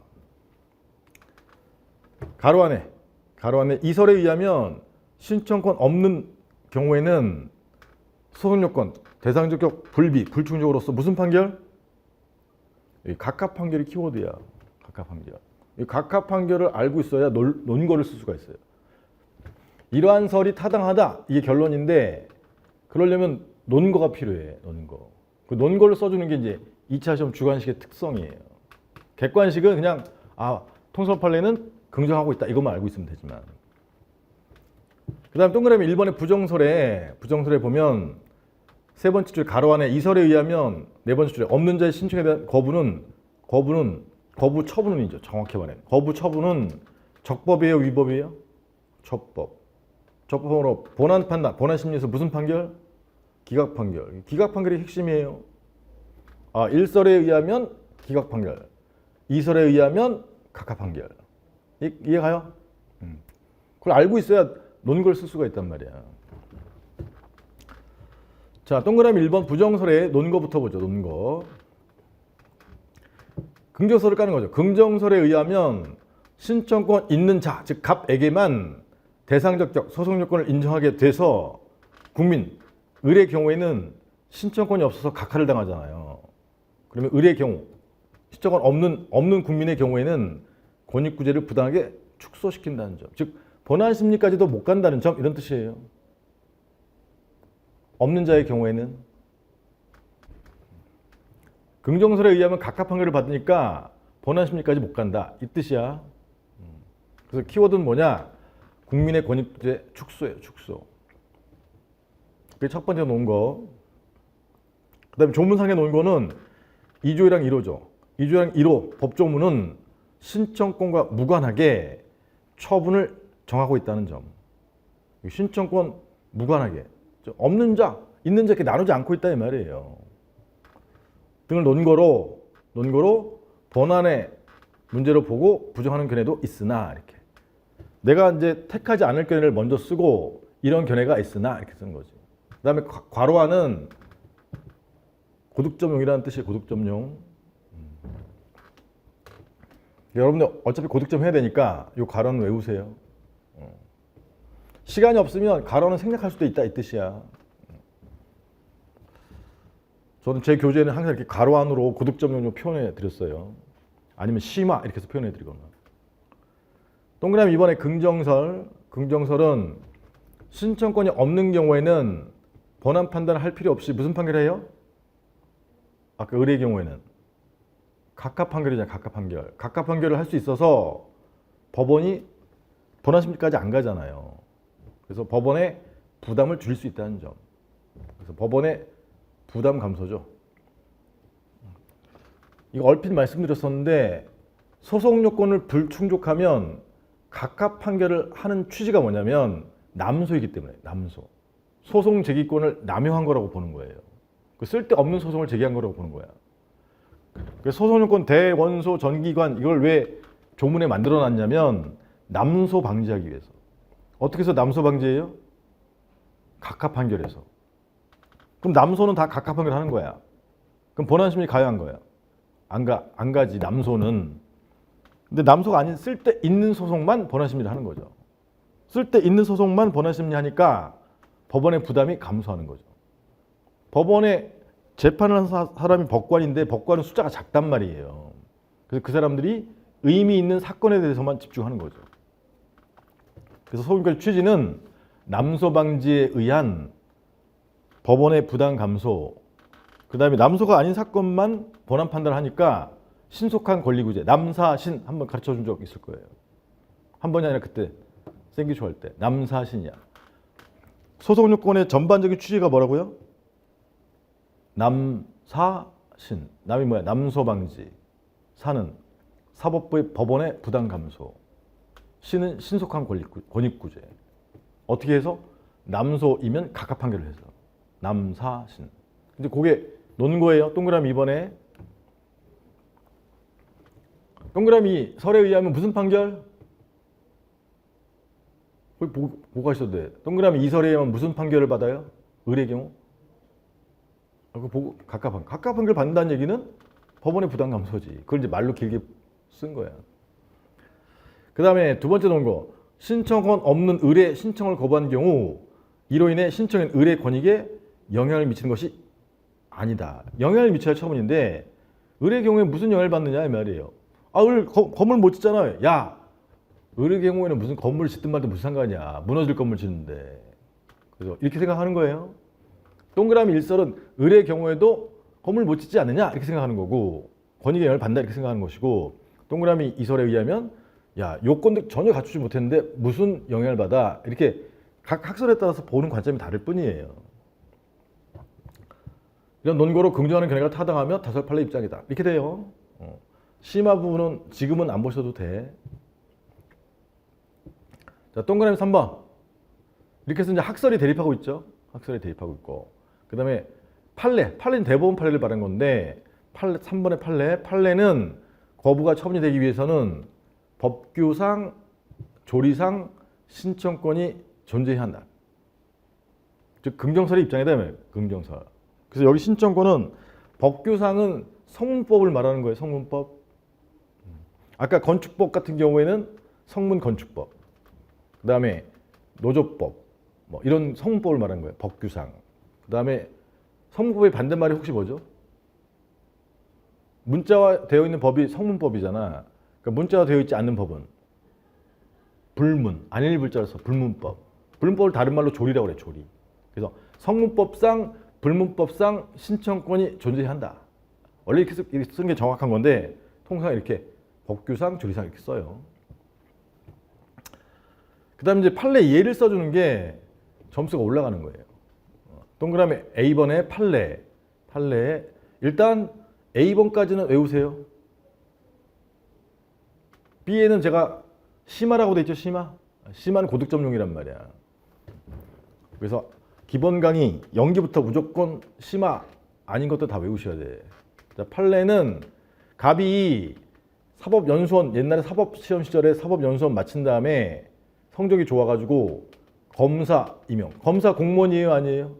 가로 안에 이설에 의하면 신청권 없는 경우에는 소송요건 대상적격 불충족으로서 무슨 판결? 각각 판결이 키워드야. 각각 판결. 이 각각 판결을 알고 있어야 논거를 쓸 수가 있어요. 이러한 설이 타당하다 이게 결론인데 그러려면 논거가 필요해. 논거. 그 논거를 써주는 게 이제 2차 시험 주관식의 특성이에요. 객관식은 그냥 통설 판례는 긍정하고 있다 이것만 알고 있으면 되지만 그 다음 동그라미 1번의 부정설에 보면 세 번째 줄 가로 안에 이설에 의하면 네 번째 줄에 없는 자의 신청에 대한 거부 처분은이죠. 정확히 말하면 거부 처분은 적법이에요, 위법이에요? 적법으로 본안 판단, 본안 심리에서 무슨 판결? 기각 판결. 기각 판결이 핵심이에요. 일설에 의하면 기각 판결, 이설에 의하면 각각 판결. 이해가요? 그걸 알고 있어야 논거를 쓸 수가 있단 말이야. 자, 동그라미 1번 부정설의 논거부터 보죠. 논거. 긍정설을 까는 거죠. 긍정설에 의하면 신청권 있는 자, 즉 갑에게만 대상적 소송요건을 인정하게 돼서 국민, 을의 경우에는 신청권이 없어서 각하를 당하잖아요. 그러면 을의 경우, 신청권 없는 국민의 경우에는 권익구제를 부당하게 축소시킨다는 점. 즉 본안심리까지도 못 간다는 점 이런 뜻이에요. 없는 자의 경우에는 긍정설에 의하면 각각 판결을 받으니까 본안심리까지 못 간다 이 뜻이야. 그래서 키워드는 뭐냐? 국민의 권익구제 축소예요. 축소. 그게 첫 번째 논거. 그 다음에 조문상의 논거는 2조랑 1호죠. 2조랑 1호 법조문은 신청권과 무관하게 처분을 정하고 있다는 점. 신청권 무관하게 없는 자, 있는 자 이렇게 나누지 않고 있다 이 말이에요. 등을 논거로 본안의 문제로 보고 부정하는 견해도 있으나 이렇게. 내가 이제 택하지 않을 견해를 먼저 쓰고 이런 견해가 있으나 이렇게 쓰는 거지. 그다음에 괄호안은 고득점용이라는 뜻이에요. 고득점용. 여러분들 어차피 고득점 해야 되니까 이 괄호는 외우세요. 시간이 없으면 괄호는 생략할 수도 있다 이 뜻이야. 저는 제 교재는 항상 이렇게 괄호 안으로 고득점용으로 표현해 드렸어요. 아니면 심화 이렇게 해서 표현해 드리거나. 동그라미 2번의 긍정설은 신청권이 없는 경우에는 본안 판단을 할 필요 없이 무슨 판결을 해요? 아까 을의 경우에는 각각 판결이잖아요. 각각 판결. 각각 판결을 할 수 있어서 법원이 본안 심리까지 안 가잖아요. 그래서 법원에 부담을 줄일 수 있다는 점. 그래서 법원의 부담 감소죠. 이거 얼핏 말씀드렸었는데 소송 요건을 불충족하면 각각 판결을 하는 취지가 뭐냐면 남소이기 때문에 남소. 소송 제기권을 남용한 거라고 보는 거예요. 쓸데없는 소송을 제기한 거라고 보는 거야. 소송 요건 대원소 전기관 이걸 왜 조문에 만들어 놨냐면 남소 방지하기 위해서. 어떻게 해서 남소 방지해요? 각각 판결에서. 그럼 남소는 다 각각 판결 하는 거야. 그럼 본안심리 가야 한 거야. 안 가지 남소는. 근데 남소가 아닌 쓸데있는 소송만 본안심리를 하는 거죠. 쓸데있는 소송만 본안심리 하니까 법원의 부담이 감소하는 거죠. 법원에 재판을 한 사람이 법관인데 법관은 숫자가 작단 말이에요. 그래서 그 사람들이 의미 있는 사건에 대해서만 집중하는 거죠. 그래서 소송까지 취지는 남소 방지에 의한 법원의 부담 감소, 그 다음에 남소가 아닌 사건만 본안 판단을 하니까 신속한 권리구제, 남사신 한번 가르쳐 준 적 있을 거예요. 한 번이 아니라 그때 생기초 할 때 남사신이야. 소송요건의 전반적인 취지가 뭐라고요? 남사신. 남이 뭐야? 남소방지. 사는 사법부의 법원의 부담 감소. 신은 신속한 권익구제. 어떻게 해서? 남소이면 각각 판결을 해서. 남사신. 근데 그게 논거예요. 동그라미 2번에. 동그라미 설에 의하면 무슨 판결? 거기 보고 하셔도 돼. 동그라미 2설에 의하면 무슨 판결을 받아요? 을의 경우? 그거 보고 각각 판결 받는다는 얘기는 법원의 부당 감소지. 그걸 이제 말로 길게 쓴 거야. 그 다음에 두 번째 논거. 신청권 없는 을의 신청을 거부한 경우 이로 인해 신청인 을의 권익에 영향을 미치는 것이 아니다. 영향을 미쳐야 처분인데 을의 경우에 무슨 영향을 받느냐 이 말이에요. 아, 을 건물 못 짓잖아요. 야, 을의 경우에는 무슨 건물 짓든 말든 무슨 상관이야. 무너질 건물 짓는데. 그래서 이렇게 생각하는 거예요. 동그라미 1설은 을의 경우에도 건물 못 짓지 않느냐 이렇게 생각하는 거고 권익에 영향을 받는다 이렇게 생각하는 것이고 동그라미 2설에 의하면 야, 요건도 전혀 갖추지 못했는데 무슨 영향을 받아 이렇게 각 학설에 따라서 보는 관점이 다를 뿐이에요. 이런 논거로 긍정하는 견해가 타당하며 다설 판례 입장이다. 이렇게 돼요. 심화 부분은 지금은 안 보셔도 돼. 자, 동그라미 3번. 이렇게 해서 이제 학설이 대립하고 있죠. 학설이 대립하고 있고. 그 다음에 판례는 대법원 판례를 말한 건데 3번의 판례는 거부가 처분이 되기 위해서는 법규상, 조리상 신청권이 존재해야 한다. 즉 긍정설의 입장이다. 긍정설. 그래서 여기 신청권은 법규상은 성문법을 말하는 거예요. 성문법. 아까 건축법 같은 경우에는 성문건축법. 그 다음에 노조법. 뭐 이런 성문법을 말하는 거예요. 법규상. 그 다음에 성문법의 반대말이 혹시 뭐죠? 문자화 되어 있는 법이 성문법이잖아. 그러니까 문자화 되어 있지 않는 법은 불문, 안일불자로서 불문법. 불문법을 다른 말로 조리라고 그래. 조리. 그래서 성문법상, 불문법상 신청권이 존재해야 한다. 원래 이렇게 쓰는 게 정확한 건데 통상 이렇게 법규상, 조리상 이렇게 써요. 그 다음에 이제 판례 예를 써주는 게 점수가 올라가는 거예요. 동그라미 A번의 판례. 일단 A번까지는 외우세요. B에는 제가 심화라고 돼 있죠. 심화는 고득점용이란 말이야. 그래서 기본 강의 연기부터 무조건 심화 아닌 것도 다 외우셔야 돼. 자, 판례는 갑이 사법연수원 옛날에 사법시험 시절에 사법연수원 마친 다음에 성적이 좋아가지고 검사 임용. 검사 공무원이에요, 아니에요?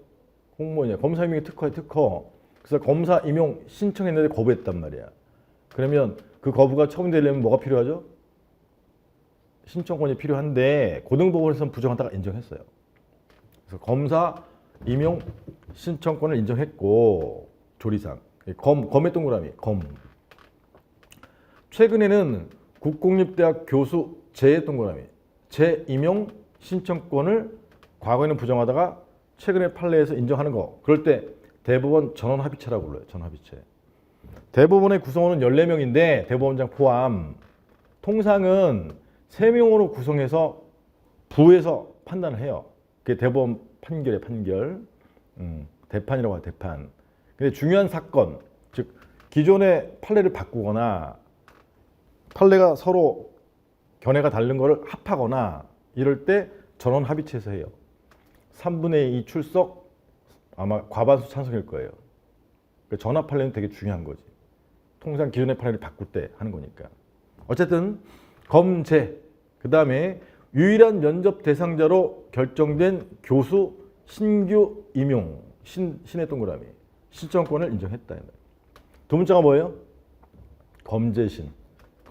공무원이야. 검사 임용이 특허야, 특허. 그래서 검사 임용 신청했는데 거부했단 말이야. 그러면 그 거부가 처분되려면 뭐가 필요하죠? 신청권이 필요한데 고등법원에서는 부정하다가 인정했어요. 그래서 검사 임용 신청권을 인정했고 조리상. 검의 동그라미, 검. 최근에는 국공립대학 교수 재의 동그라미, 재임용 신청권을 과거에는 부정하다가 최근에 판례에서 인정하는 거. 그럴 때 대법원 전원합의체라고 불러요. 전원합의체. 대법원의 구성원은 14명인데 대법원장 포함. 통상은 3명으로 구성해서 부에서 판단을 해요. 그게 대법원 판결이에요. 판결. 대판이라고 해요. 대판. 근데 중요한 사건, 즉 기존의 판례를 바꾸거나 판례가 서로 견해가 다른 거를 합하거나 이럴 때 전원 합의체에서 해요. 3분의 2 출석, 아마 과반수 찬성일 거예요. 그러니까 전화 판례는 되게 중요한 거지. 통상 기존의 판례를 바꿀 때 하는 거니까. 어쨌든 검재, 그 다음에 유일한 면접 대상자로 결정된 교수 신규 임용, 신의 동그라미, 신청권을 인정했다. 두 문자가 뭐예요? 검재신.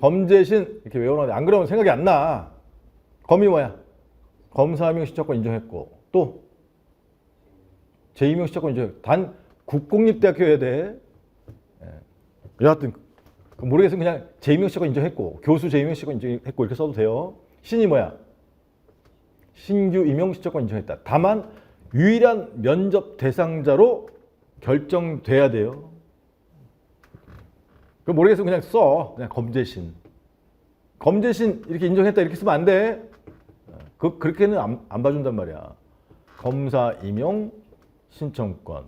검재신 이렇게 외워놨는데 안 그러면 생각이 안 나. 검이 뭐야? 검사임용 신청권 인정했고 또 재임용 신청권 인정했고 단 국공립대학교여야 돼. 여하튼 모르겠으면 그냥 재임용 신청권 인정했고 교수 재임용 신청권 인정했고 이렇게 써도 돼요. 신이 뭐야? 신규 임용 신청권 인정했다. 다만 유일한 면접 대상자로 결정돼야 돼요. 그 모르겠으면 그냥 써. 그냥 검재신. 검재신 이렇게 인정했다 이렇게 쓰면 안 돼. 그렇게는 안 봐준단 말이야. 검사 임용 신청권,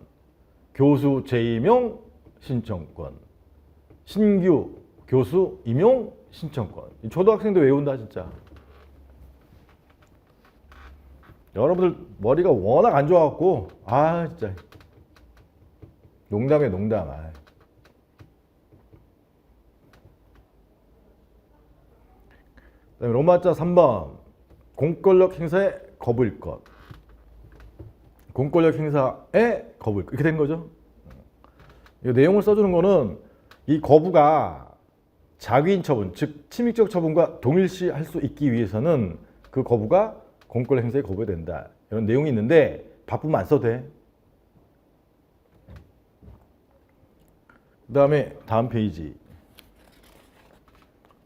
교수 재임용 신청권, 신규 교수 임용 신청권. 초등학생도 외운다 진짜. 여러분들 머리가 워낙 안 좋아갖고 진짜 농담이에요, 농담. 아이. 그다음에 로마자 3번. 공권력 행사에 거부일 것. 공권력 행사에 거부일 것. 이렇게 된 거죠. 이 내용을 써주는 거는 이 거부가 자기인 처분, 즉 침입적 처분과 동일시할 수 있기 위해서는 그 거부가 공권력 행사에 거부해야 된다. 이런 내용이 있는데 바쁘면 안 써도 돼. 그 다음에 다음 페이지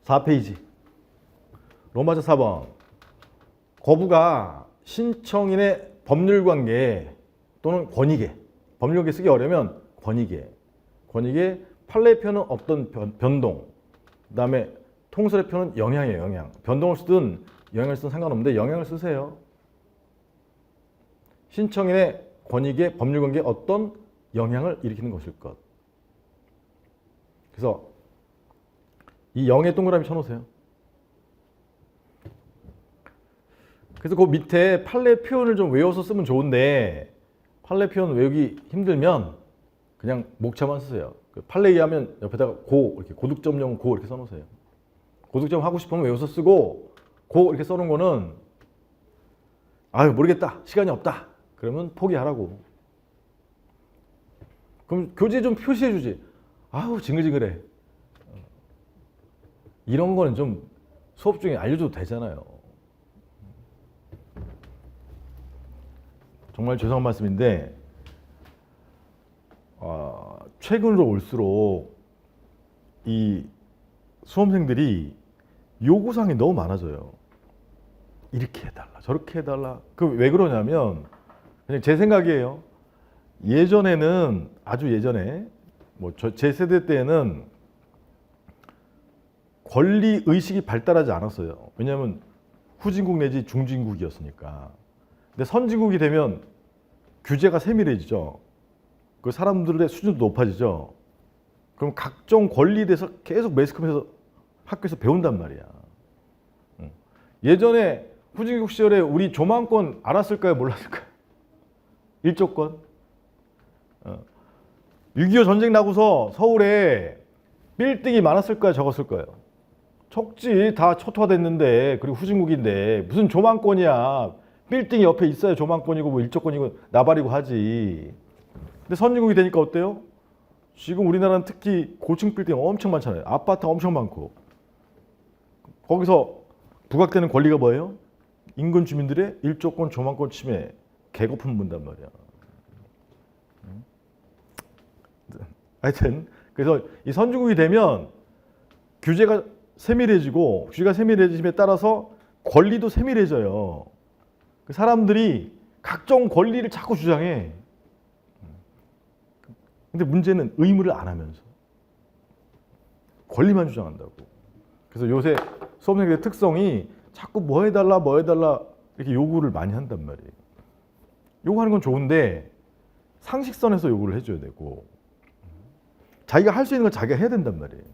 4페이지 로마자 4번. 거부가 신청인의 법률관계 또는 권익에, 법률관계 쓰기 어려우면 권익에 판례에 표현은 어떤 변동, 그 다음에 통설에 표현은 영향이에요. 영향. 변동을 쓰든 영향을 쓰든 상관없는데 영향을 쓰세요. 신청인의 권익에 법률관계에 어떤 영향을 일으키는 것일 것. 그래서 이 0에 동그라미 쳐놓으세요. 그래서 그 밑에 판례 표현을 좀 외워서 쓰면 좋은데 판례 표현 외우기 힘들면 그냥 목차만 쓰세요. 판례 이해하면 옆에다가 고, 이렇게 고득점용 고 이렇게 써놓으세요. 고득점 하고 싶으면 외워서 쓰고 고 이렇게 써놓은 거는 아유 모르겠다, 시간이 없다, 그러면 포기하라고. 그럼 교재에 좀 표시해주지. 아우 징글징글해. 이런 거는 좀 수업 중에 알려줘도 되잖아요. 정말 죄송한 말씀인데 최근으로 올수록 이 수험생들이 요구사항이 너무 많아져요. 이렇게 해달라, 저렇게 해달라. 그 왜 그러냐면 그냥 제 생각이에요. 예전에는, 아주 예전에 뭐 제 세대 때에는 권리 의식이 발달하지 않았어요. 왜냐하면 후진국 내지 중진국이었으니까. 근데 선진국이 되면 규제가 세밀해지죠. 그 사람들의 수준도 높아지죠. 그럼 각종 권리에 대해서 계속 매스컴에서 학교에서 배운단 말이야. 예전에 후진국 시절에 우리 조망권 알았을까요? 몰랐을까요? 일조권. 6.25 전쟁 나고서 서울에 빌딩이 많았을까요? 적었을까요? 적지. 다 초토화됐는데, 그리고 후진국인데 무슨 조망권이야. 빌딩이 옆에 있어야 조망권이고 뭐 일조권이고 나발이고 하지. 근데 선진국이 되니까 어때요? 지금 우리나라는 특히 고층 빌딩 엄청 많잖아요. 아파트 엄청 많고. 거기서 부각되는 권리가 뭐예요? 인근 주민들의 일조권, 조망권 침해, 개거품 문단 말이야. 하여튼 그래서 이 선진국이 되면 규제가 세밀해지고, 규제가 세밀해짐에 따라서 권리도 세밀해져요. 사람들이 각종 권리를 자꾸 주장해. 근데 문제는 의무를 안 하면서 권리만 주장한다고. 그래서 요새 수험생들의 특성이 자꾸 뭐 해달라 이렇게 요구를 많이 한단 말이에요. 요구하는 건 좋은데 상식선에서 요구를 해줘야 되고, 자기가 할 수 있는 건 자기가 해야 된단 말이에요.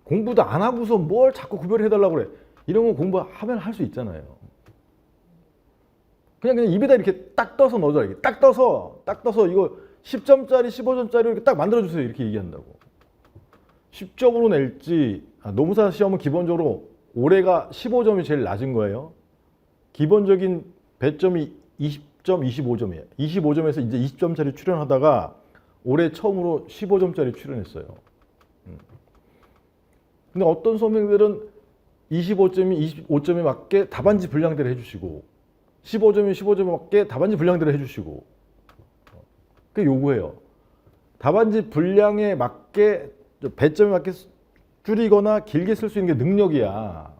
공부도 안 하고서 뭘 자꾸 구별해달라고 그래. 이런 거 공부하면 할 수 있잖아요. 그냥 입에다 이렇게 딱 떠서 넣어줘. 이렇게 딱 떠서 이거 10점짜리, 15점짜리 이렇게 딱 만들어주세요. 이렇게 얘기한다고. 10점으로 낼지, 노무사 시험은 기본적으로 올해가 15점이 제일 낮은 거예요. 기본적인 배점이 20점, 25점이에요. 25점에서 이제 20점짜리 출연하다가 올해 처음으로 15점짜리 출연했어요. 근데 어떤 수험생들은 25점이 25점에 맞게 답안지 분량대로 해주시고, 15점이 15점에 맞게 답안지 분량대로 해주시고, 그 요구해요. 답안지 분량에 맞게, 배점에 맞게 줄이거나 길게 쓸 수 있는 게 능력이야.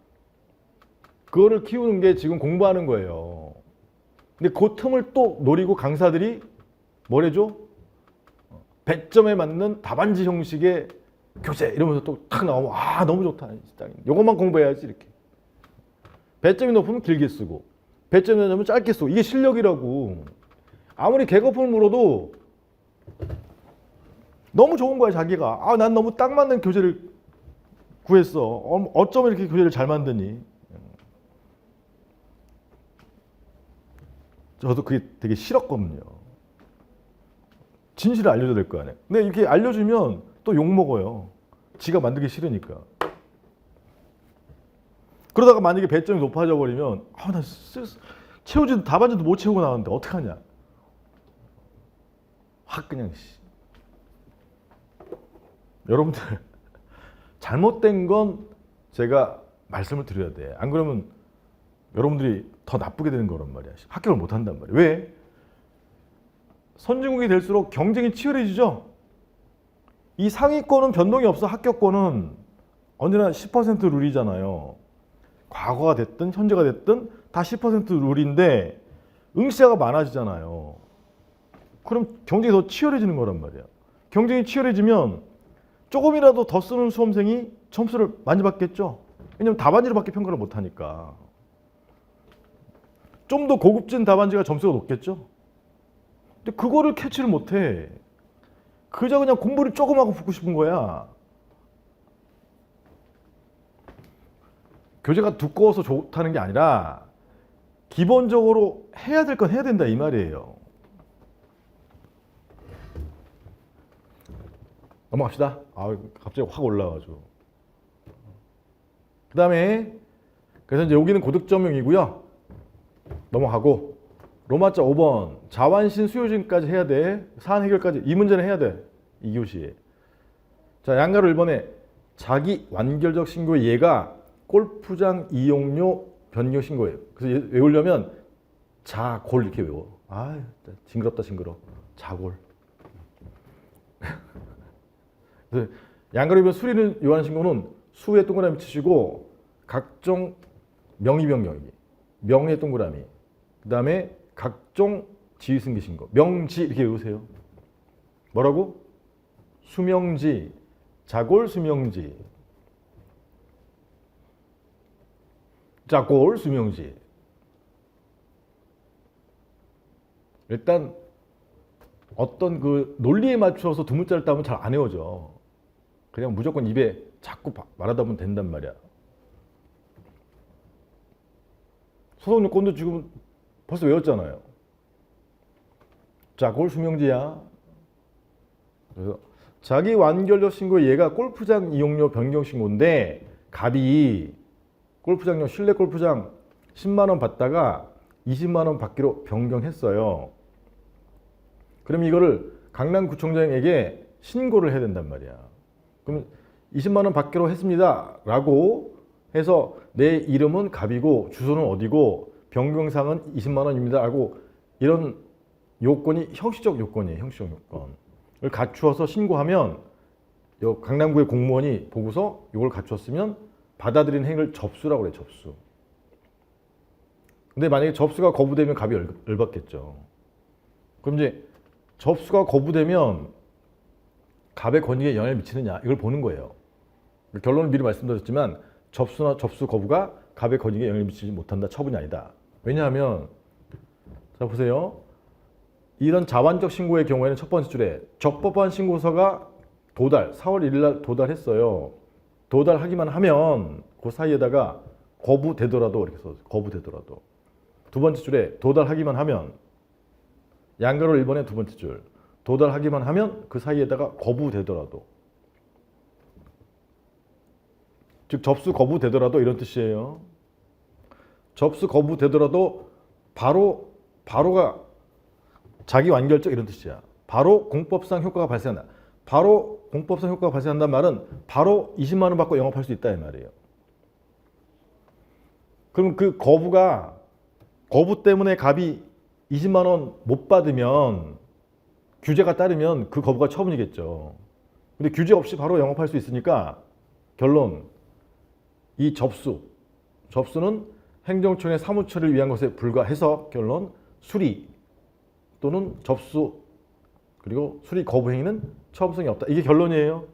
그거를 키우는 게 지금 공부하는 거예요. 근데 그 틈을 또 노리고 강사들이 뭘 해줘? 배점에 맞는 답안지 형식의 교재 이러면서 또 탁 나오면 너무 좋다. 요것만 공부해야지 이렇게. 배점이 높으면 길게 쓰고, 배점이 낮으면 짧게 쓰고. 이게 실력이라고. 아무리 개거품을 물어도 너무 좋은 거야 자기가. 난 너무 딱 맞는 교재를 구했어. 어쩜 이렇게 교재를 잘 만드니. 저도 그게 되게 싫었거든요. 진실을 알려줘야 될 거 아니에요. 근데 이렇게 알려주면 또 욕먹어요. 지가 만들기 싫으니까. 그러다가 만약에 배점이 높아져 버리면 나 채우지도 답안지도 못 채우고 나왔는데 어떡하냐. 확 그냥 여러분들 잘못된 건 제가 말씀을 드려야 돼. 안 그러면 여러분들이 더 나쁘게 되는 거란 말이야. 합격을 못 한단 말이야. 왜? 선진국이 될수록 경쟁이 치열해지죠. 이 상위권은 변동이 없어. 합격권은 언제나 10% 룰이잖아요. 과거가 됐든 현재가 됐든 다 10% 룰인데 응시자가 많아지잖아요. 그럼 경쟁이 더 치열해지는 거란 말이야. 경쟁이 치열해지면 조금이라도 더 쓰는 수험생이 점수를 많이 받겠죠. 왜냐면 답안지로밖에 평가를 못 하니까. 좀 더 고급진 답안지가 점수가 높겠죠. 근데 그거를 캐치를 못 해. 그저 그냥 공부를 조금 하고 붙고 싶은 거야. 교재가 두꺼워서 좋다는 게 아니라 기본적으로 해야 될 건 해야 된다 이 말이에요. 넘어갑시다. 갑자기 확 올라가죠. 그 다음에 그래서 이제 여기는 고득점용이고요. 넘어가고 로마자 5번 자완신 수요진까지 해야 돼. 사안 해결까지 이 문제는 해야 돼. 2교시에. 자, 양가로 1번에 자기 완결적 신고의 예가 골프장 이용료 변경 신고예요. 그래서 외우려면 자골 이렇게 외워. 징그럽다 징그러. 자골. 그래서 양가로 2번 수리를 요하는 신고는 수에 동그라미 치시고 각종 명의 변경이 명의 동그라미 그 다음에 각종 지휘승계 신고 명지 이렇게 외우세요. 뭐라고? 수명지 자골 수명지 자골 수명지. 일단 어떤 그 논리에 맞춰서 두 문자를 따면 잘 안 외워져. 그냥 무조건 입에 자꾸 말하다 보면 된단 말이야. 소속요건도 지금 벌써 외웠잖아요. 자, 골 수명지야. 그래서 자기 완결적 신고에 얘가 골프장 이용료 변경 신고인데 갑이 골프장료 실내 골프장 10만 원 받다가 20만 원 받기로 변경했어요. 그럼 이거를 강남구청장에게 신고를 해야 된단 말이야. 그럼 20만 원 받기로 했습니다. 라고 해서 내 이름은 갑이고 주소는 어디고 변경사항은 20만 원입니다. 하고 이런 요건이 형식적 요건이에요. 형식적 요건을 갖추어서 신고하면 강남구의 공무원이 보고서 이걸 갖추었으면 받아들인 행위를 접수라고 그래. 접수. 근데 만약에 접수가 거부되면 갑이 열받겠죠. 그럼 이제 접수가 거부되면 갑의 권익에 영향을 미치느냐 이걸 보는 거예요. 결론을 미리 말씀드렸지만 접수나 접수 거부가 갑의 권익에 영향을 미치지 못한다. 처분이 아니다. 왜냐하면 자 보세요. 이런 자완적 신고의 경우에는 첫 번째 줄에 적법한 신고서가 도달 4월 1일 날 도달했어요. 도달하기만 하면 그 사이에다가 거부되더라도 이렇게 써서 거부되더라도. 두 번째 줄에 도달하기만 하면 양가로 1번의 두 번째 줄 도달하기만 하면 그 사이에다가 거부되더라도. 즉 접수 거부되더라도 이런 뜻이에요. 접수 거부되더라도 바로가 자기 완결적 이런 뜻이야. 바로 공법상 효과가 발생한다. 바로 공법상 효과가 발생한다는 말은 바로 20만 원 받고 영업할 수 있다 이 말이에요. 그럼 그 거부 때문에 갑이 20만 원 못 받으면 규제가 따르면 그 거부가 처분이겠죠. 근데 규제 없이 바로 영업할 수 있으니까 결론 이 접수는 행정청의 사무처리를 위한 것에 불과해서 결론 수리 또는 접수 그리고 수리 거부 행위는 처분성이 없다. 이게 결론이에요.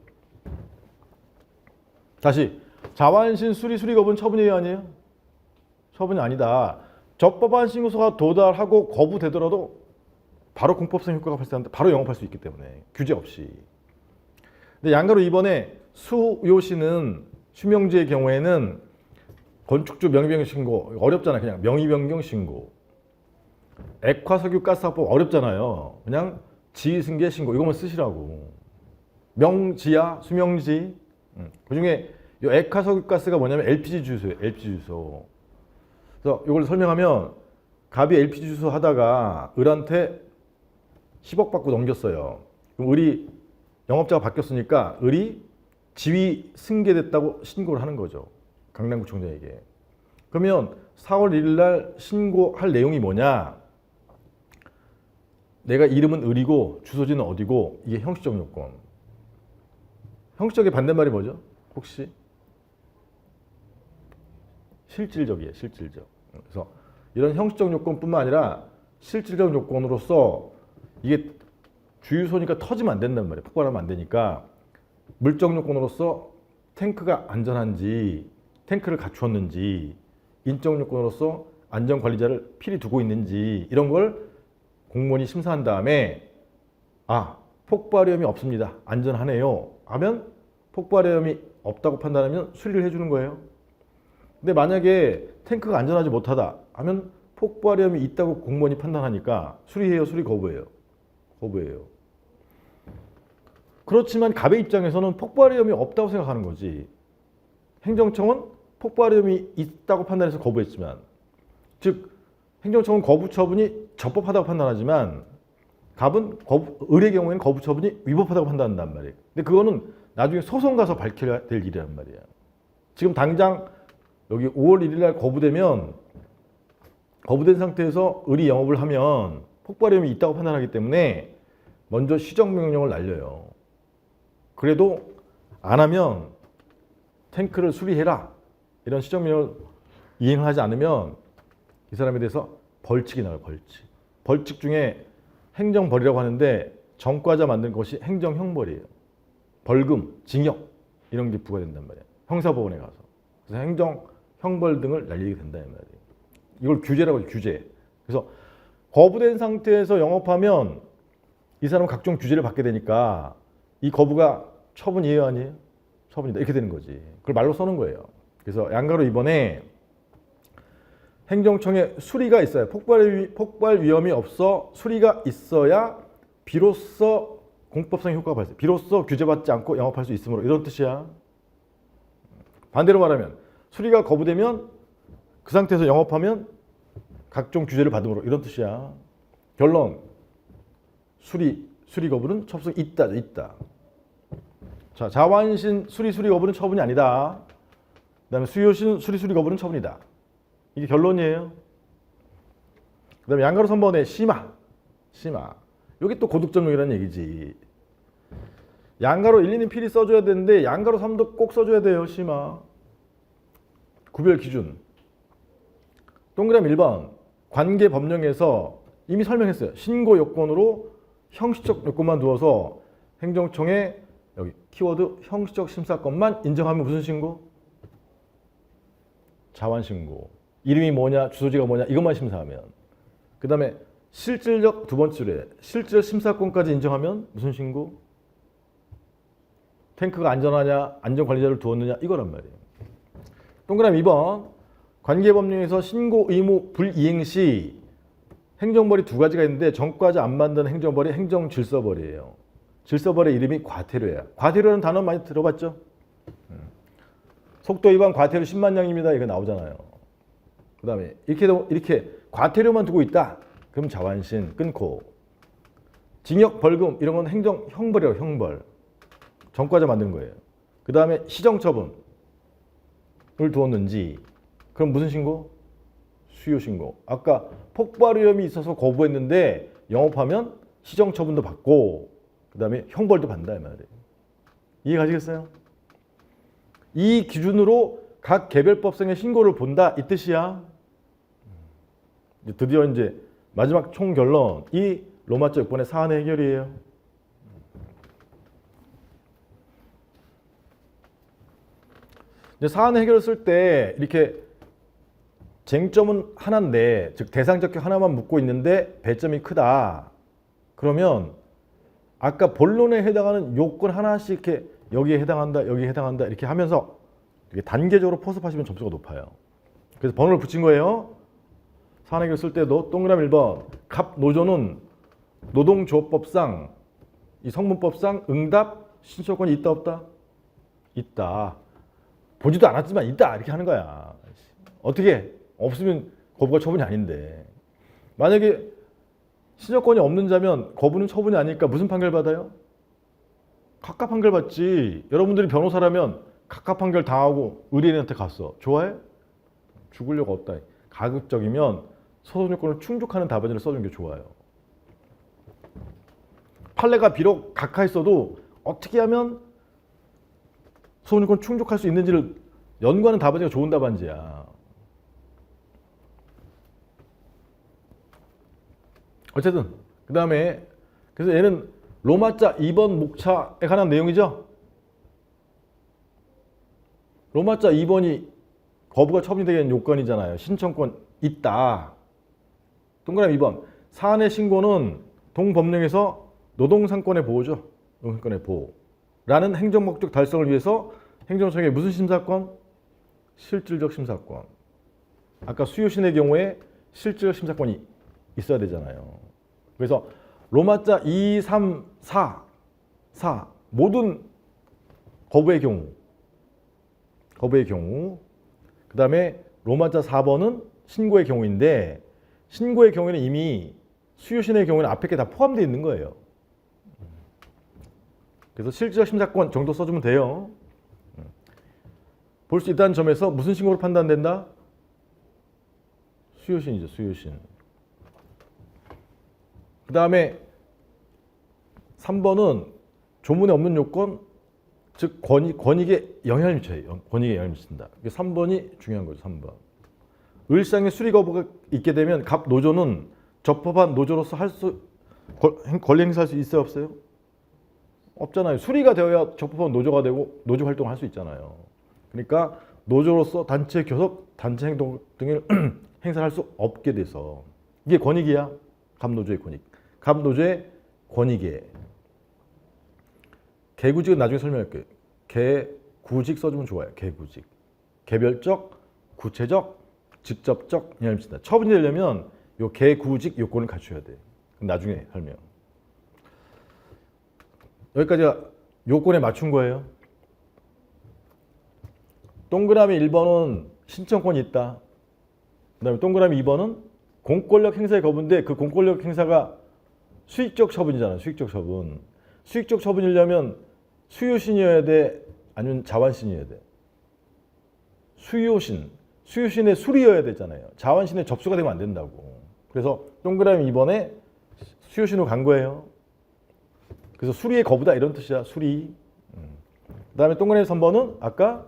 다시 자완신 수리 거부는 처분이에요 아니에요? 처분이 아니다. 적법한 신고서가 도달하고 거부되더라도 바로 공법성 효과가 발생한다. 바로 영업할 수 있기 때문에 규제 없이. 근데 양가로 2번에 수요시는 수명지의 경우에는 건축주 명의 변경 신고 어렵잖아. 그냥 명의 변경 신고. 액화석유가스화법 어렵잖아요. 그냥 지승계 신고 이것만 쓰시라고. 명지야, 수명지. 그중에 이 액화석유가스가 뭐냐면 LPG 주소예요. LPG 주소. 그래서 이걸 설명하면 갑이 LPG 주소 하다가 을한테 10억 받고 넘겼어요. 그럼 을이 영업자가 바뀌었으니까 을이 지위 승계됐다고 신고를 하는 거죠. 강남구청장에게. 그러면 4월 1일 날 신고할 내용이 뭐냐? 내가 이름은 을이고 주소지는 어디고 이게 형식적 요건. 형식적의 반대말이 뭐죠? 혹시? 실질적이에요. 실질적. 그래서 이런 형식적 요건뿐만 아니라 실질적 요건으로서 이게 주유소니까 터지면 안 된단 말이에요. 폭발하면 안 되니까 물적 요건으로서 탱크가 안전한지 탱크를 갖추었는지 인적 요건으로서 안전관리자를 필히 두고 있는지 이런 걸 공무원이 심사한 다음에 아 폭발 위험이 없습니다. 안전하네요. 하면 폭발 위험이 없다고 판단하면 수리를 해주는 거예요. 근데 만약에 탱크가 안전하지 못하다 하면 폭발 위험이 있다고 공무원이 판단하니까 수리해요, 수리 거부해요. 거부해요. 그렇지만 갑의 입장에서는 폭발 위험이 없다고 생각하는 거지. 행정청은 폭발 위험이 있다고 판단해서 거부했지만, 즉 행정청은 거부 처분이 적법하다고 판단하지만 갑은 을의 경우에는 거부 처분이 위법하다고 판단한단 말이에요. 근데 그거는 나중에 소송 가서 밝혀야 될 일이란 말이야. 지금 당장 여기 5월 1일 날 거부되면 거부된 상태에서 을이 영업을 하면 폭발 위험이 있다고 판단하기 때문에 먼저 시정명령을 날려요. 그래도 안 하면 탱크를 수리해라 이런 시정명령을 이행하지 않으면 이 사람에 대해서 벌칙이 나와요. 벌칙. 벌칙 중에 행정벌이라고 하는데 전과자 만든 것이 행정형벌이에요. 벌금, 징역 이런 게 부과된단 말이에요. 형사법원에 가서. 그래서 행정형벌 등을 날리게 된다 이 말이에요. 이걸 규제라고 해요. 규제. 그래서 거부된 상태에서 영업하면 이 사람은 각종 규제를 받게 되니까 이 거부가 처분이에요 아니에요? 처분이다 이렇게 되는 거지. 그걸 말로 써는 거예요. 그래서 양가로 이번에 행정청에 수리가 있어야 폭발 위험이 없어 수리가 있어야 비로소 공법상 효과가 발생. 비로소 규제받지 않고 영업할 수 있으므로 이런 뜻이야. 반대로 말하면 수리가 거부되면 그 상태에서 영업하면 각종 규제를 받으므로 이런 뜻이야. 결론 수리 거부는 처분이 있다. 자, 자완신 수리 거부는 처분이 아니다. 그다음에 수요신 수리 거부는 처분이다. 이게 결론이에요. 그다음에 양가로 3번에 심화. 이게 또 고득점용이라는 얘기지. 양가로 1, 2는 필히 써줘야 되는데 양가로 3도 꼭 써줘야 돼요. 심화. 구별 기준. 동그라미 1번. 관계 법령에서 이미 설명했어요. 신고 요건으로 형식적 요건만 두어서 행정청에 여기 키워드 형식적 심사권만 인정하면 무슨 신고? 자완신고. 이름이 뭐냐, 주소지가 뭐냐 이것만 심사하면. 그 다음에 실질적 두 번째 줄에 실질적 심사권까지 인정하면 무슨 신고? 탱크가 안전하냐, 안전관리자를 두었느냐 이거란 말이에요. 동그라미 2번. 관계법령에서 신고 의무 불이행 시 행정벌이 두 가지가 있는데 전과자 안 만드는 행정벌이 행정질서벌이에요. 질서벌의 이름이 과태료야. 과태료라는 단어 많이 들어봤죠? 속도 위반 과태료 10만 냥입니다. 이거 나오잖아요. 그 다음에 이렇게 과태료만 두고 있다. 그럼 자완신 끊고 징역, 벌금 이런 건 행정형벌이라고 형벌. 전과자 만드는 거예요. 그 다음에 시정처분을 두었는지 그럼 무슨 신고? 수요신고. 아까 폭발 위험이 있어서 거부했는데 영업하면 시정처분도 받고 그 다음에 형벌도 받는다 이 말이에요. 이해 가시겠어요? 이 기준으로 각 개별법상의 신고를 본다 이 뜻이야. 드디어 이제 마지막 총결론 이 로마자 6번의 사안의 해결이에요. 이제 사안 해결을 쓸 때 이렇게 쟁점은 하나인데 즉 대상적격 하나만 묻고 있는데 배점이 크다. 그러면 아까 본론에 해당하는 요건 하나씩 이렇게 여기에 해당한다, 여기에 해당한다 이렇게 하면서 이렇게 단계적으로 포섭하시면 점수가 높아요. 그래서 번호를 붙인 거예요. 사안해결 쓸 때도 동그라미 1번 갑 노조는 노동조업법상 이 성문법상 응답 신청권이 있다 없다? 있다. 보지도 않았지만 있다 이렇게 하는 거야. 어떻게 없으면 거부가 처분이 아닌데 만약에 신청권이 없는 자면 거부는 처분이 아니니까 무슨 판결 받아요? 각각 판결 받지. 여러분들이 변호사라면 각각 판결 당하고 의뢰인한테 갔어. 좋아해? 죽으려고 없다. 가급적이면 소송 요건을 충족하는 답안지를 써주는 게 좋아요. 판례가 비록 각하 있어도 어떻게 하면 소송 요건 충족할 수 있는지를 연구하는 답안지가 좋은 답안지야. 어쨌든 그 다음에 그래서 얘는 로마자 2번 목차에 관한 내용이죠. 로마자 2번이 거부가 처분이 되는 요건이잖아요. 신청권 있다. 동그라미 2번 사안의 신고는 동법령에서 노동상권의 보호죠. 노동상권의 보호라는 행정목적 달성을 위해서 행정청의 무슨 심사권? 실질적 심사권. 아까 수요신의 경우에 실질적 심사권이 있어야 되잖아요. 그래서 로마자 2, 3, 4 모든 거부의 경우 그 다음에 로마자 4번은 신고의 경우인데 신고의 경우에는 이미 수요신의 경우에는 앞에 게 다 포함되어 있는 거예요. 그래서 실질적 심사권 정도 써주면 돼요. 볼 수 있다는 점에서 무슨 신고로 판단된다? 수요신이죠. 수요신. 그 다음에 3번은 조문에 없는 요건, 즉 권익에 영향을 미쳐요. 권익에 영향을 미친다. 3번이 중요한 거죠. 3번. 을상의 수리 거부가 있게 되면 갑 노조는 적법한 노조로서 권리 행사할 수 있어요? 없어요? 없잖아요. 수리가 되어야 적법한 노조가 되고 노조 활동을 할 수 있잖아요. 그러니까 노조로서 단체 교섭, 단체 행동 등을 행사할 수 없게 돼서 이게 권익이야. 갑노조의 권익. 갑노조의 권익에 개구직은 나중에 설명할게요. 개구직 써주면 좋아요. 개구직. 개별적, 구체적, 직접적 영향을 미친다. 처분이 되려면 요 개구직 요건을 갖춰야 돼. 나중에 설명. 여기까지가 요건에 맞춘 거예요. 동그라미 1번은 신청권이 있다. 그 다음에 동그라미 2번은 공권력 행사의 거부인데 그 공권력 행사가 수익적 처분이잖아요. 수익적 처분. 수익적 처분이려면 수요신이어야 돼? 아니면 자완신이어야 돼? 수요신. 수요신의 수리여야 되잖아요. 자완신의 접수가 되면 안 된다고. 그래서 동그라미 2번에 수요신으로 간 거예요. 그래서 수리의 거부다 이런 뜻이야. 수리. 그 다음에 동그라미 3번은 아까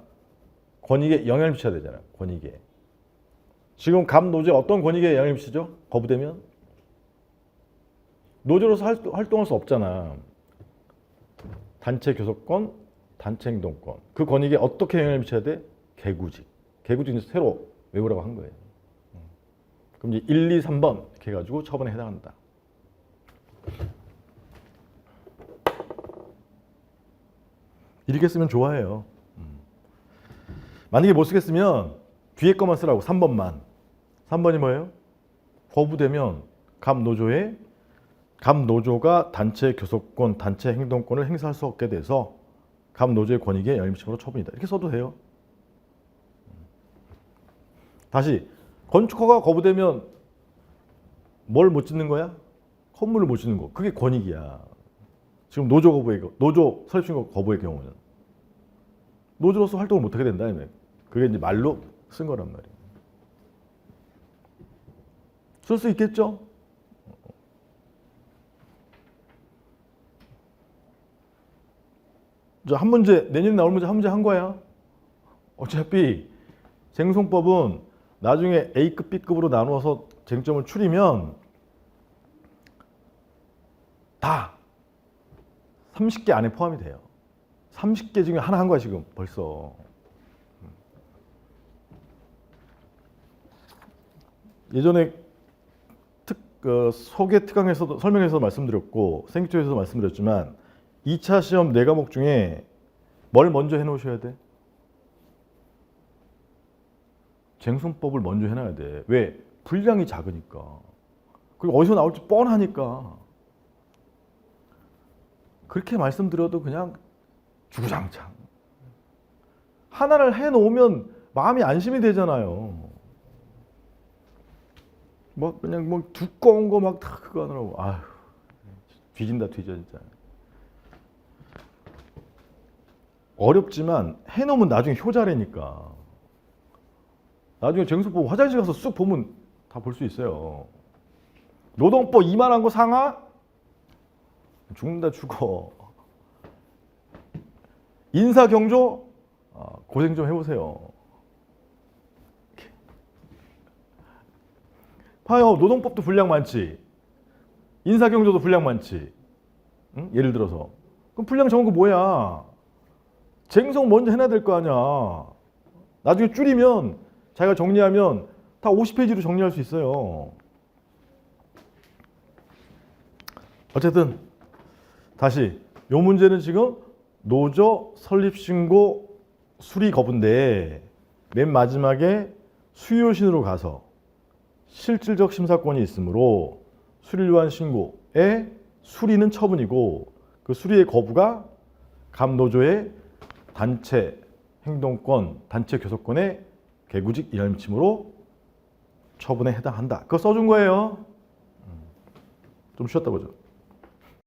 권익에 영향을 미쳐야 되잖아요. 권익에. 지금 갑노조에 어떤 권익에 영향을 미치죠? 거부되면? 노조로서 활동할 수 없잖아. 단체 교섭권, 단체 행동권. 그 권익에 어떻게 영향을 미쳐야 돼? 개구직. 개구직은 새로 외우라고 한 거예요. 그럼 이제 1, 2, 3번 이렇게 해가지고 처분에 해당한다. 이렇게 쓰면 좋아해요. 만약에 못 쓰겠으면 뒤에 것만 쓰라고. 3번만. 3번이 뭐예요? 거부되면 갑노조가 단체 교섭권, 단체 행동권을 행사할 수 없게 돼서 갑노조의 권익에 영향을 미침으로 처분이다. 이렇게 써도 돼요. 다시 건축허가 거부되면 뭘 못 짓는 거야? 건물을 못 짓는 거. 그게 권익이야. 지금 노조 설립신고 거부의 경우는 노조로서 활동을 못하게 된다. 그게 이제 말로 쓴 거란 말이에요. 쓸 수 있겠죠? 한 문제, 내년에 나올 문제 한 문제 한 거야. 어차피 쟁송법은 나중에 A급, B급으로 나누어서 쟁점을 추리면 다 30개 안에 포함이 돼요. 30개 중에 하나 한 거야 지금 벌써. 예전에 소개 특강에서도 설명해서 말씀드렸고 생기초에서도 말씀드렸지만 2차 시험 4과목 중에 뭘 먼저 해놓으셔야 돼? 쟁송법을 먼저 해놔야 돼. 왜? 분량이 작으니까. 그리고 어디서 나올지 뻔하니까. 그렇게 말씀드려도 그냥 주구장창. 하나를 해놓으면 마음이 안심이 되잖아요. 뭐 그냥 뭐 두꺼운 거 막 다 그거 하느라고 아휴 뒤진다 뒤져 진짜. 어렵지만 해놓으면 나중에 효자라니까. 나중에 쟁수 보고 화장실 가서 쑥 보면 다 볼 수 있어요. 노동법 이만한 거 상하? 죽는다 죽어. 인사경조? 고생 좀 해보세요. 봐요. 노동법도 분량 많지. 인사경조도 분량 많지. 응? 예를 들어서. 그럼 분량 적은 거 뭐야? 쟁송 먼저 해놔야 될 거 아니야. 나중에 줄이면 자기가 정리하면 다 50페이지로 정리할 수 있어요. 어쨌든 다시 이 문제는 지금 노조 설립신고 수리 거부인데 맨 마지막에 수요신으로 가서 실질적 심사권이 있으므로 수리료한 신고의 수리는 처분이고 그 수리의 거부가 감노조의 단체 행동권, 단체 교섭권의 개구직 일함침으로 처분에 해당한다. 그거 써준 거예요. 좀 쉬었다 보죠.